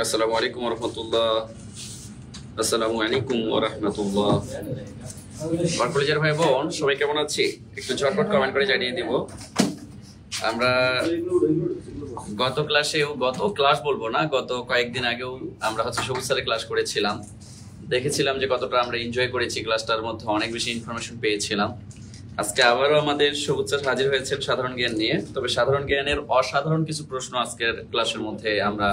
আসসালামু আলাইকুম ওয়া রাহমাতুল্লাহ। আসসালামু আলাইকুম ওয়া রাহমাতুল্লাহ। আমার কলেজের ভাই বোন সবাই কেমন আছি? একটু ঝটপট কমেন্ট করে জানিয়ে দিব। আমরা গত ক্লাস বলবো না, গত কয়েকদিন আগেও আমরা সবুজ স্যারের ক্লাস করেছিলাম। দেখেছিলাম যে কতটা আমরা এনজয় করেছি, ক্লাসটার মধ্যে অনেক বেশি ইনফরমেশন পেয়েছিলাম। আজকে আবারও আমাদের সবুজ স্যার হাজির হয়েছেন সাধারণ জ্ঞান নিয়ে। তবে সাধারণ জ্ঞানের অসাধারণ কিছু প্রশ্ন আজকের ক্লাসের মধ্যে আমরা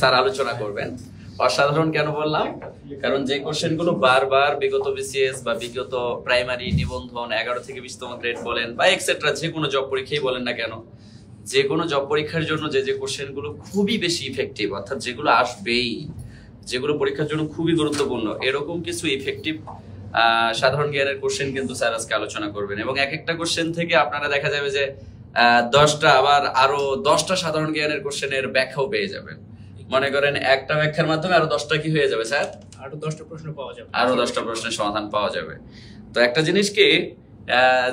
স্যার আলোচনা করবেন। অসাধারণ কেন বললাম? কারণ যে কোশ্চেনগুলো বারবার বিগত বিসিএস বা বিগত প্রাইমারি নিবন্ধন 11 থেকে 20তম গ্রেড বলেন বা এক্সেট্রা যে কোনো জব পরীক্ষাই বলেন না কেন, যে কোনো জব পরীক্ষার জন্য যে কোশ্চেনগুলো খুবই বেশি ইফেক্টিভ, অর্থাৎ যেগুলো আসবেই, যেগুলো পরীক্ষার জন্য খুবই গুরুত্বপূর্ণ, এরকম কিছু ইফেক্টিভ সাধারণ জ্ঞানের কোশ্চেন কিন্তু স্যার আজকে আলোচনা করবেন। এবং এক একটা কোশ্চেন থেকে আপনারা দেখা যাবে যে 10টা আবার আরো 10টা সাধারণ জ্ঞানের কোশ্চেনের ব্যাখ্যাও পেয়ে যাবেন। মনে করেন একটা ব্যাখ্যার মাধ্যমে আরো 10টা কি হয়ে যাবে স্যার? আরো 10টা প্রশ্ন পাওয়া যাবে, আরো 10টা প্রশ্নের সমাধান পাওয়া যাবে। তো একটা জিনিস কি,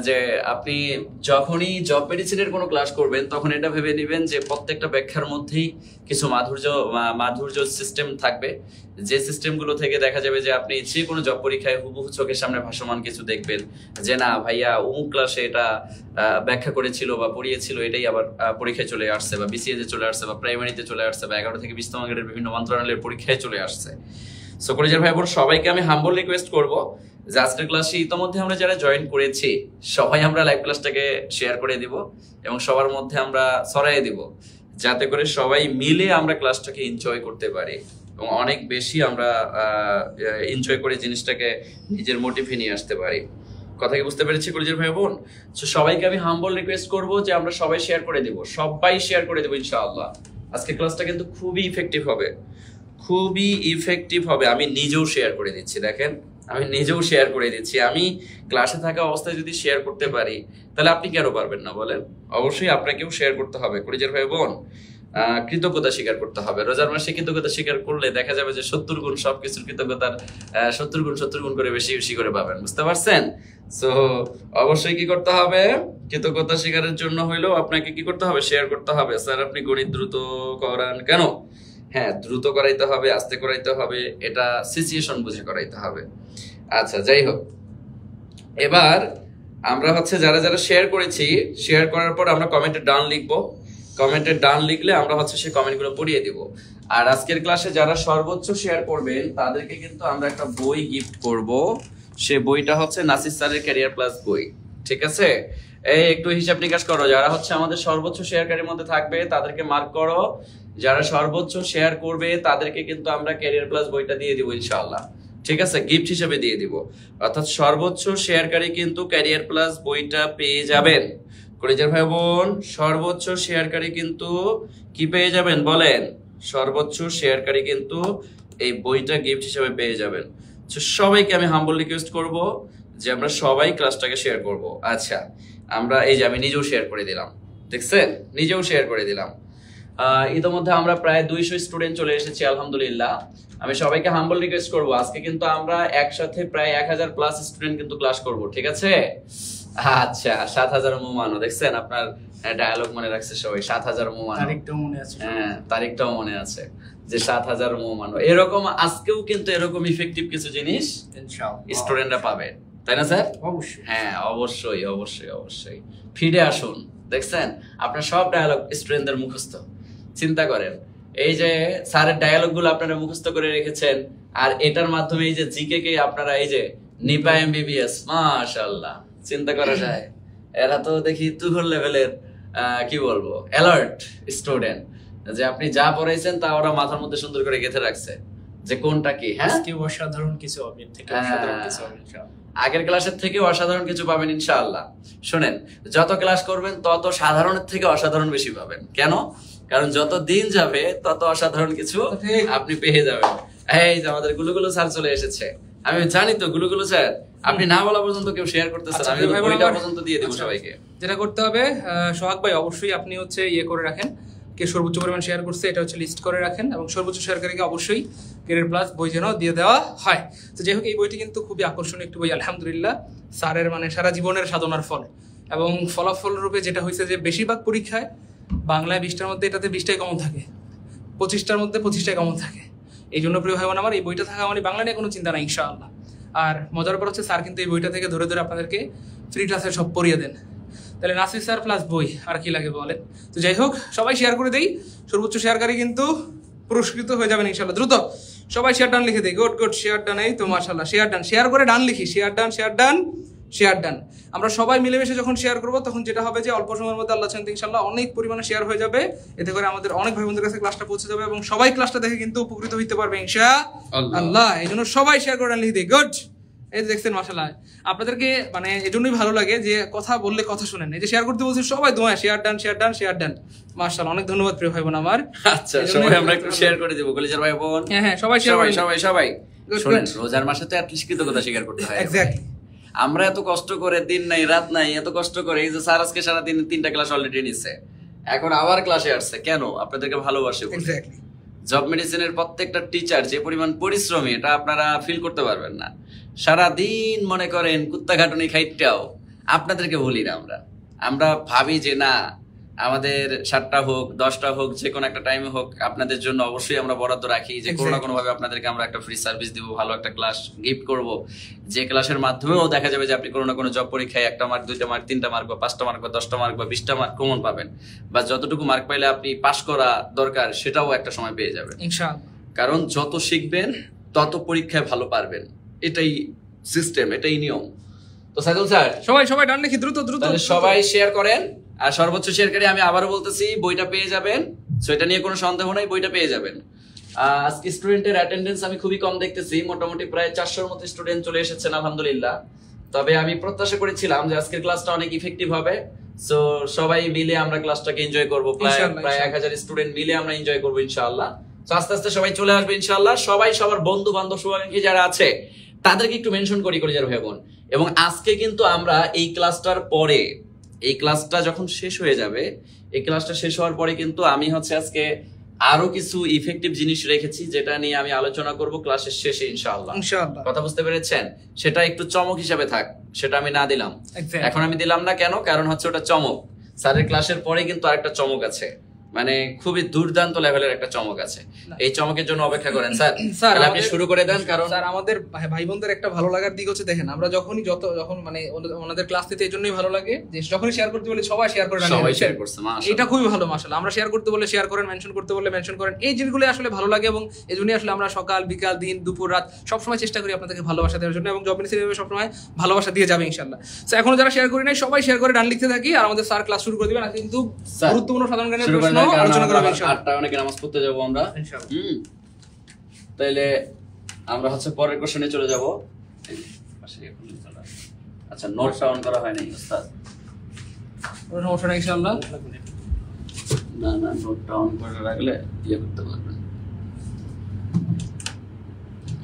যে আপনি যখনই জব মেডিসিনের কোনো ক্লাস করবেন তখন এটা ভেবে নেবেন যে প্রত্যেকটা ব্যাখ্যার মধ্যেই কিছু মাধুর্য সিস্টেম থাকবে, যে সিস্টেমগুলো থেকে দেখা যাবে যে আপনি যে কোনো জব পরীক্ষায় হুবহু চোখের সামনে ভাসমান কিছু দেখবেন যে না ভাইয়া অমুক ক্লাসে এটা ব্যাখ্যা করেছিল বা পড়িয়েছিল, এটাই আবার পরীক্ষায় চলে আসছে বা বিসিএস এ চলে আসছে বা প্রাইমারিতে চলে আসছে বা 11 থেকে 20তম গ্রেডের বিভিন্ন মন্ত্রণালয়ের পরীক্ষায় চলে আসছে। সো কলেজের ভাই বোন সবাইকে আমি হাম্বল রিকোয়েস্ট করবো যে আজকের ক্লাসে ইতিমধ্যে আমরা যারা জয়েন করেছি সবাই আমরা লাইভ ক্লাসটাকে শেয়ার করে দিব এবং সবার মধ্যে আমরা ছড়াই দিব, যাতে করে সবাই মিলে আমরা ক্লাসটাকে এনজয় করতে পারি এবং অনেক বেশি আমরা এনজয় করে জিনিসটাকে নিজের মোটিভে নিয়ে আসতে পারি। কথা কি বুঝতে পেরেছি কলেজের ভাই বোন? তো সবাইকে আমি হাম্বল রিকোয়েস্ট করব যে আমরা সবাই শেয়ার করে দিব, সবাই শেয়ার করে দেবো ইনশাআল্লাহ। আজকে ক্লাসটা কিন্তু খুবই ইফেক্টিভ হবে, খুবই ইফেক্টিভ হবে। আমি নিজেও শেয়ার করে দিচ্ছি, দেখেন আমি নিজেও শেয়ার করে দিচ্ছি। আমি ক্লাসে থাকা অবস্থায় যদি শেয়ার করতে পারি তাহলে আপনি কেন পারবেন না বলেন? অবশ্যই আপনাকেও শেয়ার করতে হবে কলেজের ভাই বোন। কৃতজ্ঞতা স্বীকার করতে হবে। রোজার মাসে কৃতজ্ঞতা স্বীকার করলে দেখা যাবে যে 70 গুণ সবকিছুর কৃতজ্ঞতার 70 গুণ করে বেশি বেশি করে পাবেন, বুঝতে পারছেন? সো অবশ্যই কি করতে হবে? কৃতজ্ঞতা স্বীকারের জন্য হইলেও আপনাকে কি করতে হবে? শেয়ার করতে হবে। স্যার আপনি গণিত দ্রুত করান কেন? হ্যাঁ, দ্রুত করাইতে হবে, আস্তে করাইতে হবে, এটা সিচুয়েশন বুঝে করাইতে হবে। আচ্ছা, যাই হোক, এবার আমরা যারা যারা শেয়ার করেছি, শেয়ার করার পর আমরা কমেন্টে ডান লিখবো। কমেন্টে ডান লিখলে আমরা সেই কমেন্টগুলো পড়িয়ে দিব। আর আজকের ক্লাসে যারা সর্বোচ্চ শেয়ার করবেন তাদেরকে কিন্তু আমরা একটা বই গিফট করব। সে বইটা নাসির স্যারের ক্যারিয়ার প্লাস বই, ঠিক আছে? এই একটু হিসাব নিকাশ করো, যারা আমাদের সর্বোচ্চ শেয়ারকারীর মধ্যে থাকবে তাদেরকে মার্ক করো। যারা সর্বোচ্চ শেয়ার করবে তাদেরকে কিন্তু আমরা ক্যারিয়ার প্লাস বইটা দিয়ে দিব ইনশাআল্লাহ, ঠিক আছে? গিফট হিসেবে দিয়ে দিব। অর্থাৎ সর্বোচ্চ শেয়ারকারী কিন্তু ক্যারিয়ার প্লাস বইটা পেয়ে যাবেন। কলেজের ভাই বোন, সর্বোচ্চ শেয়ারকারী কিন্তু কি পেয়ে যাবেন বলেন? সর্বোচ্চ শেয়ারকারী কিন্তু এই বইটা গিফট হিসেবে পেয়ে যাবেন। সবাইকে আমি হাম্বল রিকোয়েস্ট করব যে আমরা সবাই ক্লাসটাকে শেয়ার করব। আচ্ছা, আমরা এই যে আমি নিজেও শেয়ার করে দিলাম, দেখছেন? নিজেও শেয়ার করে দিলাম। ইতিমধ্যে আমরা প্রায় 200 স্টুডেন্ট চলে এসেছি, আলহামদুলিল্লাহ। আমি সবাইকে হাম্বল রিকোয়েস্ট করব, আজকে কিন্তু আমরা একসাথে প্রায় 1000 প্লাস স্টুডেন্ট কিন্তু ক্লাস করব, ঠিক আছে? আচ্ছা, 7000 মোমানো, দেখছেন? আপনার ডায়ালগ মনে রাখছে সবাই, 7000 মোমানো, তারিখটাও মনে আছে। হ্যাঁ, তারিখটাও মনে আছে যে 7000 মোমানো। এরকম আজকেও কিন্তু এরকম ইফেক্টিভ কিছু জিনিস ইনশাআল্লাহ স্টুডেন্টরা পাবে, তাই না স্যার? অবশ্যই, হ্যাঁ অবশ্যই অবশ্যই অবশ্যই। ফিরে আসুন, দেখছেন? আপনার সব ডায়ালগ স্টুডেন্টদের মুখস্থ। চিন্তা করেন, এই যে স্যারের ডায়ালগ গুলো আপনারা মুখস্থ করে রেখেছেন, আর এটার মাধ্যমে এই যে জিকে কে আপনারা এই যে নিপা এমবিবিএস, মাশাআল্লাহ, চিন্তা করা যায়। এরা তো দেখি তুঘর লেভেলের কি বলবো অ্যালার্ট স্টুডেন্ট, যে আপনি যা পড়াইছেন তা ওরা মাথার মধ্যে সুন্দর করে গেঁথে রাখছে যে কোনটা কি। হ্যাঁ, আজকে অসাধারণ কিছু হবে, থেকে অসাধারণ কিছু হবে ইনশাআল্লাহ। আগের ক্লাসের থেকে অসাধারণ কিছু পাবেন ইনশাআল্লাহ। শুনেন, যত ক্লাস করবেন তত সাধারণের থেকে অসাধারণ বেশি পাবেন। কেন? কারণ যত দিন যাবে তত অসাধারণ কিছু আপনি পেয়ে যাবেন। এই যে আমাদের গুলুগুলু স্যার চলে এসেছে, আমি জানি তো গুলুগুলু স্যার আপনি না বলা পর্যন্ত কেউ শেয়ার করতেছেন, আমি বইটা পর্যন্ত দিয়ে দেব সবাইকে। যেটা করতে হবে, সোহাগ ভাই অবশ্যই আপনি ইয়ে করে রাখেন কে সর্বোচ্চ পরিমাণ শেয়ার করছে, এটা লিস্ট করে রাখেন, এবং সর্বোচ্চ শেয়ারকারীকে অবশ্যই ক্যারিয়ার প্লাস বই যেন দিয়ে দেওয়া হয়। তো যাই হোক, এই বইটি কিন্তু খুবই আকর্ষণীয় একটি বই, আলহামদুলিল্লাহ। স্যারের সারা জীবনের সাধনার ফল, এবং ফলাফল রূপে যেটা হয়েছে যে বেশিরভাগ পরীক্ষায় বাংলায় 20টার মধ্যে এটাতে 20টাই কমন থাকে, 25টার মধ্যে 25টাই কমন থাকে। এই জন্য প্রিয় ভাই বোন আমার, এই বইটা থাকা মানে বাংলা নিয়ে কোনো চিন্তা নাই ইনশাআল্লাহ। আর মজার ব্যাপার হচ্ছে স্যার কিন্তু এই বইটা থেকে ধরে ধরে আপনাদেরকে ফ্রি ক্লাসে সব পড়িয়ে দেন। তাহলে নাসির স্যার প্লাস বই আর কি লাগে বলেন। তো যাই হোক, সবাই শেয়ার করে দেই, সর্বোচ্চ শেয়ারকারী কিন্তু পুরস্কৃত হয়ে যাবেন ইনশাআল্লাহ। দ্রুত সবাই শেয়ার ডান লিখে দেই। Good good, share done. এই তো মাশাআল্লাহ, শেয়ার ডান। শেয়ার করে ডান লিখি, share done, share done, share done. আমরা সবাই মিলেমিশে যখন শেয়ার করবো তখন যেটা হবে যে অল্প সময়ের মধ্যে আল্লাহ চাইতে ইনশাআল্লাহ অনেক পরিমাণে শেয়ার হয়ে যাবে। এতে করে আমাদের অনেক ভাই বোনদের কাছে ক্লাসটা পৌঁছে যাবে এবং সবাই ক্লাসটা দেখে কিন্তু উপকৃত হইতে পারবে ইনশাআল্লাহ। এই জন্য সবাই শেয়ার করে ডান লিখে দেই। গুড। এই যে দেখছেন মাশাআল্লাহ, আপনাদেরকে মানে এজন্যই ভালো লাগে যে কথা বললে কথা শুনেন। এই যে শেয়ার করতে বলছি সবাই দোয়া, share done, share done, share done. মাশাআল্লাহ, অনেক ধন্যবাদ প্রিয় ভাই বোন আমার। আচ্ছা, সবাই আমরা একটু শেয়ার করে দেব কলেজের ভাই বোন। হ্যাঁ হ্যাঁ, সবাই শেয়ার করে। সবাই সবাই শুনেন, রোজার মাসে তো অ্যাটলিস্ট কৃতজ্ঞতা স্বীকার করতে হয়। এক্স্যাক্টলি। আমরা এত কষ্ট করে দিন নাই রাত নাই এত কষ্ট করে, এই যে স্যার আজকে সারাদিন 3টা ক্লাস অলরেডি নিচ্ছে, এখন আবার ক্লাসে আসছে কেন? আপনাদেরকে ভালোবাসে। এক্স্যাক্টলি। জব মেডিসিনের প্রত্যেকটা টিচার যে পরিমাণ পরিশ্রমী এটা আপনারা ফিল করতে পারবেন না। সারাদিন মনে করেন কুত্তা ঘাটুনি খাইটাও আপনাদেরকে বলি না, আমরা ভাবি যে না আমাদের 7টা হোক 10টা হোক যে কোনো একটা টাইমে হোক আপনাদের জন্য অবশ্যই আমরা বরাদ্দ রাখি, যে কোনো না কোনো ভাবে আপনাদেরকে আমরা একটা ফ্রি সার্ভিস দিব, ভালো একটা ক্লাস গিফট করব, যে ক্লাসের মাধ্যমেও দেখা যাবে যে আপনি কোনো না কোনো জব পরীক্ষায় 1টা মার্ক 2টা মার্ক 3টা মার্ক বা 5টা মার্ক বা 10টা মার্ক বা 20টা মার্ক কমন পাবেন, বা যতটুকু মার্ক পাইলে আপনি পাস করা দরকার সেটাও একটা সময় পেয়ে যাবেন ইনশাআল্লাহ। কারণ যত শিখবেন তত পরীক্ষায় ভালো পারবেন, এটাই সিস্টেম, এটাই নিয়ম। তো সাইদুল স্যার সবাই ডান লিখি, দ্রুত দ্রুত সবাই শেয়ার করেন। আর সর্বোচ্চ শেয়ারকারী আমি আবারও বলতেছি বইটা পেয়ে যাবেন, সো এটা নিয়ে কোনো সন্দেহ নাই, বইটা পেয়ে যাবেন। আজকে স্টুডেন্টের অ্যাটেন্ডেন্স আমি খুবই কম দেখতেছি, মোটামুটি প্রায় 400-র মতো স্টুডেন্ট চলে এসেছেন আলহামদুলিল্লাহ। তবে আমি প্রত্যাশা করেছিলাম যে আজকের ক্লাসটা অনেক ইফেক্টিভ হবে, সো সবাই মিলে আমরা ক্লাসটাকে এনজয় করব, প্রায় 1000 স্টুডেন্ট মিলে আমরা এনজয় করব ইনশাআল্লাহ। তো আস্তে আস্তে সবাই চলে আসবে ইনশাআল্লাহ। সবাই সবার বন্ধু বান্ধব শুভাকাঙ্ক্ষী যারা আছে তাদেরকে একটু মেনশন করি কলেজের ভাই বোন। এবং আজকে কিন্তু আমরা এই ক্লাসটার পরে, এই ক্লাসটা যখন শেষ হয়ে যাবে, এই ক্লাসটা শেষ হওয়ার পরে কিন্তু আমি আজকে আরো কিছু ইফেক্টিভ জিনিস রেখেছি যেটা নিয়ে আমি আলোচনা করব ক্লাসের শেষে ইনশাআল্লাহ। কথা বুঝতে পেরেছেন? সেটা একটু চমক হিসাবে থাক, সেটা আমি না দিলাম, এখন আমি দিলাম না কেন, কারণ ওটা চমক। স্যারের ক্লাসের পরে কিন্তু আরেকটা চমক আছে, মানে খুবই দুর্দান্ত লেভেলের একটা চমক আছে। এই চমকের জন্য অপেক্ষা করেন স্যার। স্যার আপনি শুরু করে দেন। কারণ স্যার আমাদের ভাই বোনদের একটা ভালো লাগার দিক হচ্ছে, দেখেন আমরা যখন মানে ওনাদের ক্লাস নিতে এই জন্যই ভালো লাগে যে যখনই শেয়ার করতে বলে সবাই শেয়ার করে, সবাই শেয়ার করছে, মাশাআল্লাহ এটা খুবই ভালো মাশাআল্লাহ। আমরা শেয়ার করতে বলে শেয়ার করেন, মেনশন করতে বলে মেনশন করেন, এই জিনিসগুলো আসলে ভালো লাগে এবং এজন্যই আসলে আমরা সকাল বিকাল দিন দুপুর রাত সবসময় চেষ্টা করি আপনাদেরকে ভালোবাসা দেওয়ার জন্য, এবং জব মেডিসিন সবসময় ভালোবাসা দিয়ে যাবে ইনশাআল্লাহ। তো এখনো যারা শেয়ার করি নাই সবাই শেয়ার করে ডান লিখতে থাকি, আর আমাদের স্যার ক্লাস শুরু করে দিবেন। আজকে কিন্তু গুরুত্বপূর্ণ সাধারণ জ্ঞানের প্রশ্ন আলোচনা করা হবে ইনশাআল্লাহ। 8টায় অনেক নামাজ পড়তে যাব আমরা তাইলে আমরা পরের কোশ্চেনে চলে যাব। আচ্ছা, নোটটা অন করা হয় নাই ওস্তাদ? কোনো সমস্যা নাই ইনশাআল্লাহ। না নোটটা অন করে রাখলে করতে পারবেন।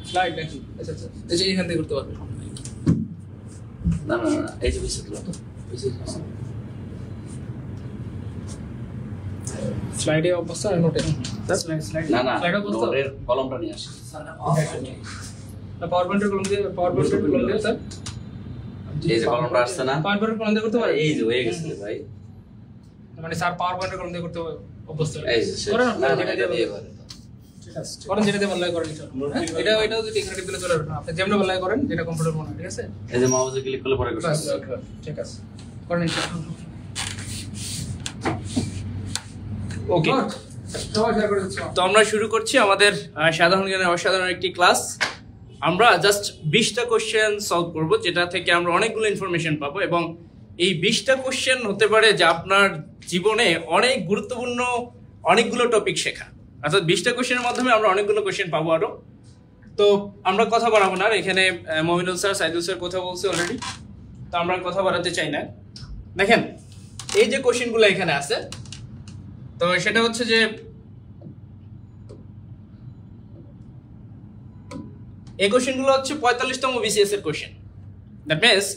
স্লাইড নাকি? আচ্ছা এই যে এখান থেকে করতে পারবেন। না এই যে বিষয়টা তো স্লাইডে অবস্থা আর নোটে স্লাইড না নোটের কলমটা নিয়ে আসি। না পাওয়ার পয়েন্টের কলম দিয়ে স্যার এই যে কলমটা আসছে না, পাওয়ার পয়েন্টের কলম দিয়ে করতে পারে। এই যে হয়ে গেছে ভাই, মানে স্যার পাওয়ার পয়েন্টের কলম দিয়ে করতে অবস্থা এই যে করেন না এটা দিয়ে করে ঠিক আছে, করেন যেটা দিয়ে ভালো লাগে করেন ইনশাআল্লাহ। এটাও যদি এখানে দিলে চলে আসবে, আপনি যেমন ভালো লাগে করেন, যেটা কমফোর্টেবল মনে হয়। ঠিক আছে, এই যে মাউসে ক্লিক করলে পরে করতে ঠিক আছে, করেন ইনশাআল্লাহ। ওকে, তো আমরা শুরু করছি আমাদের সাধারণ জ্ঞানের অসাধারণ একটি ক্লাস। আমরা জাস্ট 20টা কোশ্চেন সলভ করব, যেটা থেকে আমরা অনেকগুলো ইনফরমেশন পাবো, এবং এই 20টা কোশ্চেন হতে পারে যে আপনার জীবনে অনেক গুরুত্বপূর্ণ অনেকগুলো টপিক শেখা। অর্থাৎ 20টা কোশ্চেনের মাধ্যমে আমরা অনেকগুলো কোশ্চেন পাবো আরো। তো আমরা কথা বাড়াবো না, এখানে মমিনুল স্যার সাইদুল স্যার কথা বলছে অলরেডি, তো আমরা কথা বাড়াতে চাই না। দেখেন এই যে কোশ্চেনগুলো এখানে আছে, তো সেটা হচ্ছে যে এই কোশ্চেনগুলো হচ্ছে 45তম বিসিএস এর কোশ্চেন। দ্যাট মিনস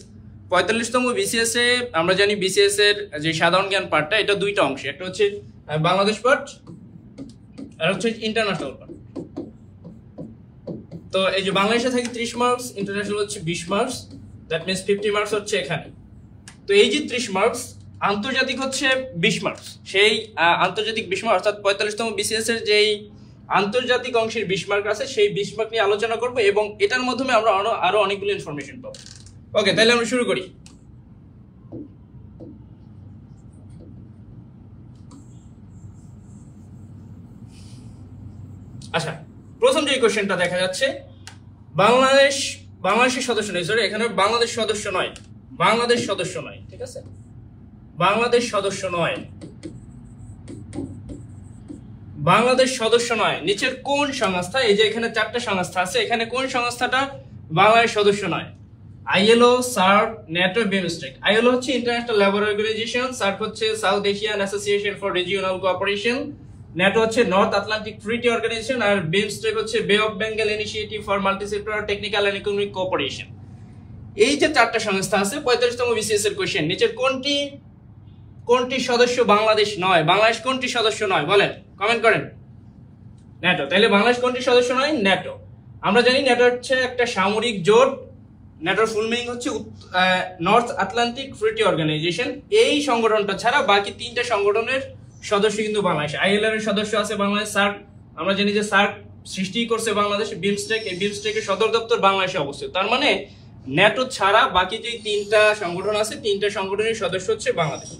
45তম বিসিএস এ আমরা জানি বিসিএস এর যে সাধারণ জ্ঞান পার্টটা, এটা দুইটা অংশ, একটা হচ্ছে বাংলাদেশ পার্ট আর হচ্ছে ইন্টারন্যাশনাল পার্ট। তো এই যে বাংলাদেশে থাকে 30 মার্কস, ইন্টারন্যাশনাল হচ্ছে 20 মার্কস, দ্যাট মিনস 50 মার্কস হচ্ছে এখানে। তো এই যে 30 মার্কস আন্তর্জাতিক হচ্ছে 20 মার্চ, সেই আন্তর্জাতিক 20 মার্চ অর্থাৎ 45তম বিসিএস এর যেই আন্তর্জাতিক অংশের 20 মার্ক আছে সেই 20 মার্ক নিয়ে আলোচনা করব এবং এটার মাধ্যমে আমরা আরো অনেকগুলো ইনফরমেশন পাবো। ওকে, তাহলে আমরা শুরু করি। আচ্ছা, প্রথম যে কোশ্চেনটা দেখা যাচ্ছে, বাংলাদেশের সদস্য নয়, সরি এখানে বাংলাদেশ সদস্য নয়, বাংলাদেশ সদস্য নয়, ঠিক আছে, বাংলাদেশ সদস্য নয়, বাংলাদেশ সদস্য নয়। নিচের কোন সংস্থা, এই যে এখানে 4টা সংস্থা আছে, এখানে কোন সংস্থাটা বাংলাদেশ সদস্য নয়? ILO, SAARC, NATO, BIMSTEC. ILO হচ্ছে ইন্টারন্যাশনাল লেবার অর্গানাইজেশন, সার্ক হচ্ছে South Asian Association for Regional Cooperation, NATO হচ্ছে নর্থ আটলান্টিক ট্রিটি অর্গানাইজেশন, আর বিমস্টেক হচ্ছে Bay of Bengal Initiative for Multisectoral Technical and Economic Cooperation. এই যে 4টা সংস্থা আছে, 45তম বিসিএস এর কোশ্চেন, নিচের কোনটি সদস্য বাংলাদেশ নয়? বাংলাদেশ কোনটি সদস্য নয় বলেন, কমেন্ট করেন। ন্যাটো। তাহলে বাংলাদেশ কোনটি সদস্য নয়? ন্যাটো। আমরা জানি ন্যাটো হচ্ছে একটা সামরিক জোট, ন্যাটোর ফুল মিনিং হচ্ছে নর্থ আটলান্টিক ট্রিটি অর্গানাইজেশন। এই সংগঠনটা ছাড়া বাকি 3টা সংগঠনের সদস্য কিন্তু বাংলাদেশ। আইএলও এর সদস্য আছে বাংলাদেশ, সার্ক আমরা জানি যে সার্ক সৃষ্টি করছে বাংলাদেশ, বিমস্টেক, এই বিমস্টেকের সদর দপ্তর বাংলাদেশে অবস্থিত। তার মানে ন্যাটো ছাড়া বাকি যে 3টা সংগঠন আছে, 3টা সংগঠনের সদস্য হচ্ছে বাংলাদেশ।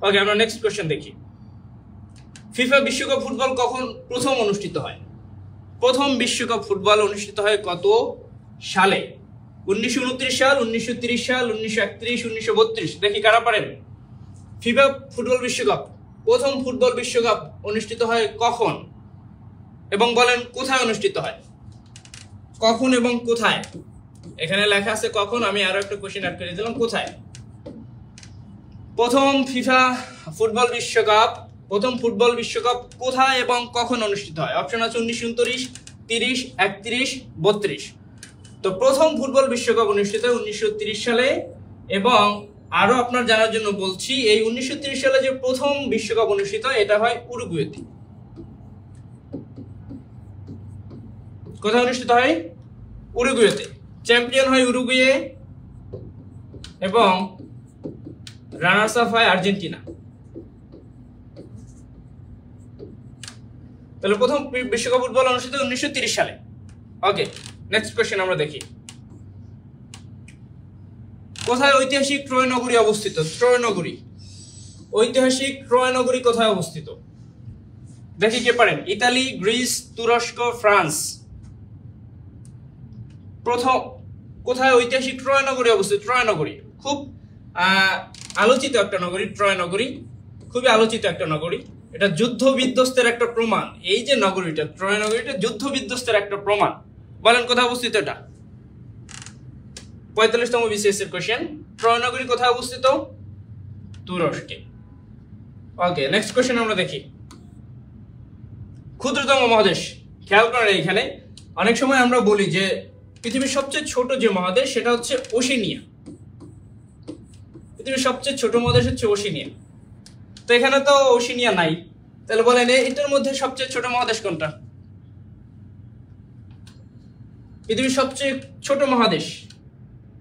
ওকে, আমরা নেক্সট কোশ্চেন দেখি। ফিফা বিশ্বকাপ ফুটবল কখন প্রথম অনুষ্ঠিত হয়? প্রথম বিশ্বকাপ ফুটবল অনুষ্ঠিত হয় কত সালে? 1929 সাল, 1930 সাল, 1931, 1932। দেখি কারা পারেন। ফিফা ফুটবল বিশ্বকাপ, প্রথম ফুটবল বিশ্বকাপ অনুষ্ঠিত হয় কখন এবং বলেন কোথায় অনুষ্ঠিত হয়? কখন এবং কোথায়? এখানে লেখা আছে কখন, আমি আরো একটা কোশ্চেন অ্যাড করে দিলাম, কোথায়? প্রথম ফিফা ফুটবল বিশ্বকাপ, প্রথম ফুটবল বিশ্বকাপ কোথায় এবং কখন অনুষ্ঠিত হয়? অপশন আছে 1929, 30, 31, 32। তো প্রথম ফুটবল বিশ্বকাপ অনুষ্ঠিত হয় 1930 সালে। এবং আরো আপনার জানার জন্য বলছি, এই 1930 সালে যে প্রথম বিশ্বকাপ অনুষ্ঠিত হয় এটা হয় উরুগুয়েতে। কোথায় অনুষ্ঠিত হয়? উরুগুয়েতে। চ্যাম্পিয়ন হয় উরুগুয়ে এবং রানার্স আপ হয় আর্জেন্টিনা। তাহলে প্রথম বিশ্বকাপ ফুটবল অনুষ্ঠিত 1930 সালে। ওকে, নেক্সট কোশ্চেন আমরা দেখি। কোথায় ঐতিহাসিক ট্রয় নগরী অবস্থিত? ট্রয় নগরী, ঐতিহাসিক ট্রয় নগরী কোথায় অবস্থিত? দেখি কে পারেন। ইতালি, গ্রিস, তুরস্ক, ফ্রান্স। প্রথম কোথায় ঐতিহাসিক ট্রয় নগরী অবস্থিত? ট্রয় নগরী খুব আলোচিত একটা নগরী, ট্রয় নগরী খুবই আলোচিত একটা নগরী। এটা যুদ্ধ বিধ্বস্তের একটা প্রমাণ। এই যে নগরীটা, ট্রয় নগরীটা যুদ্ধ বিধ্বস্তের একটা প্রমাণ। বলেন কোথায় অবস্থিত এটা? 45তম বিসিএস এর কোশ্চেন, ট্রয় নগরী কোথায় অবস্থিত? তুরস্কে। ওকে, নেক্সট কোশ্চেন আমরা দেখি। ক্ষুদ্রতম মহাদেশ, খেয়াল করেন এখানে অনেক সময় আমরা বলি যে পৃথিবীর সবচেয়ে ছোট যে মহাদেশ সেটা হচ্ছে ওশেনিয়া। পৃথিবীর সবচেয়ে ছোট মহাদেশ হচ্ছে ওশেনিয়া। তো এখানে তো ওশেনিয়া নাই, তাহলে বলেন এটার মধ্যে সবচেয়ে ছোট মহাদেশ কোনটা? পৃথিবীর সবচেয়ে ছোট মহাদেশ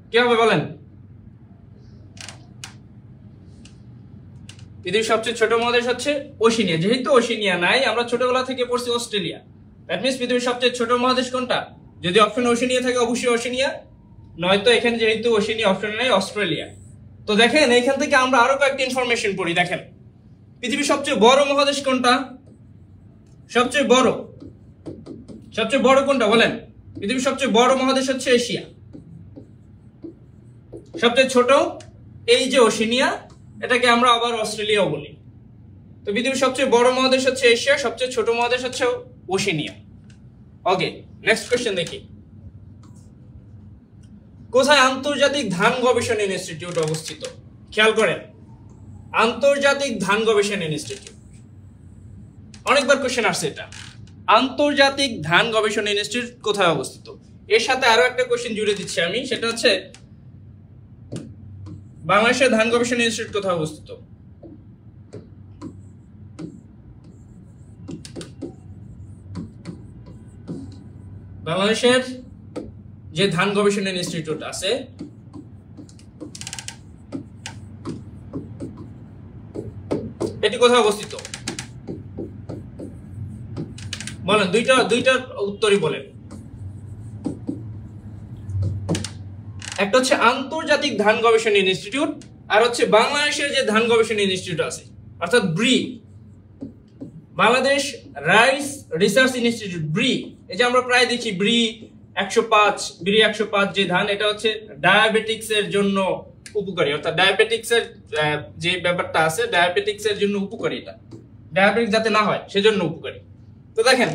কি হবে বলেন? পৃথিবীর সবচেয়ে ছোট মহাদেশ হচ্ছে ওশেনিয়া। যেহেতু ওশেনিয়া নাই, আমরা ছোটবেলা থেকে পড়ছি অস্ট্রেলিয়া। দ্যাট মিন্স পৃথিবীর সবচেয়ে ছোট মহাদেশ কোনটা? যদি অপশন ওশেনিয়া থাকে অবশ্যই ওশেনিয়া, নয়তো এখানে যেহেতু ওশেনিয়া অপশন নাই, অস্ট্রেলিয়া। তো দেখেন এখান থেকে আমরা আরো কয়েকটা ইনফরমেশন পড়ি। দেখেন পৃথিবীর সবচেয়ে বড় মহাদেশ কোনটা? সবচেয়ে বড় কোনটা বলেন? পৃথিবীর সবচেয়ে বড় মহাদেশ হচ্ছে এশিয়া। সবচেয়ে ছোট এই যে ওশেনিয়া, এটাকে আমরা আবার অস্ট্রেলিয়াও বলি। তো পৃথিবীর সবচেয়ে বড় মহাদেশ হচ্ছে এশিয়া, সবচেয়ে ছোট মহাদেশ হচ্ছে ওশেনিয়া। ওকে, নেক্সট কোশ্চেন দেখি। কোথায় আন্তর্জাতিক ধান গবেষণা ইনস্টিটিউট অবস্থিত? খেয়াল করেন, আন্তর্জাতিক ধান গবেষণা ইনস্টিটিউট, অনেকবার কোশ্চেন আসছে এটা। আন্তর্জাতিক ধান গবেষণা ইনস্টিটিউট কোথায় অবস্থিত? এর সাথে আরো একটা কোশ্চেন জুড়ে দিচ্ছি আমি, সেটা হচ্ছে বাংলাদেশের ধান গবেষণা ইনস্টিটিউট কোথায় অবস্থিত? বাংলাদেশের যে ধান গবেষণা ইনস্টিটিউট আছে কোথায় অবস্থিত? বলেন, দুইটার উত্তরই বলেন। একটা হচ্ছে আন্তর্জাতিক ধান গবেষণা ইনস্টিটিউট, আর হচ্ছে বাংলাদেশের যে ধান গবেষণা ইনস্টিটিউট আছে অর্থাৎ ব্রি, বাংলাদেশ রাইস রিসার্চ ইনস্টিটিউট, ব্রি। এই যে আমরা প্রায় দেখি ব্রি 105 যে ধান, এটা হচ্ছে ডায়াবেটিক্স এর জন্য উপকারী, অর্থাৎ ডায়াবেটিক্স এর যে ব্যাপারটা আছে, ডায়াবেটিক্স এর জন্য উপকারী, এটা ডায়াবেটিস যাতে না হয় সেজন্য উপকারী। তো দেখেন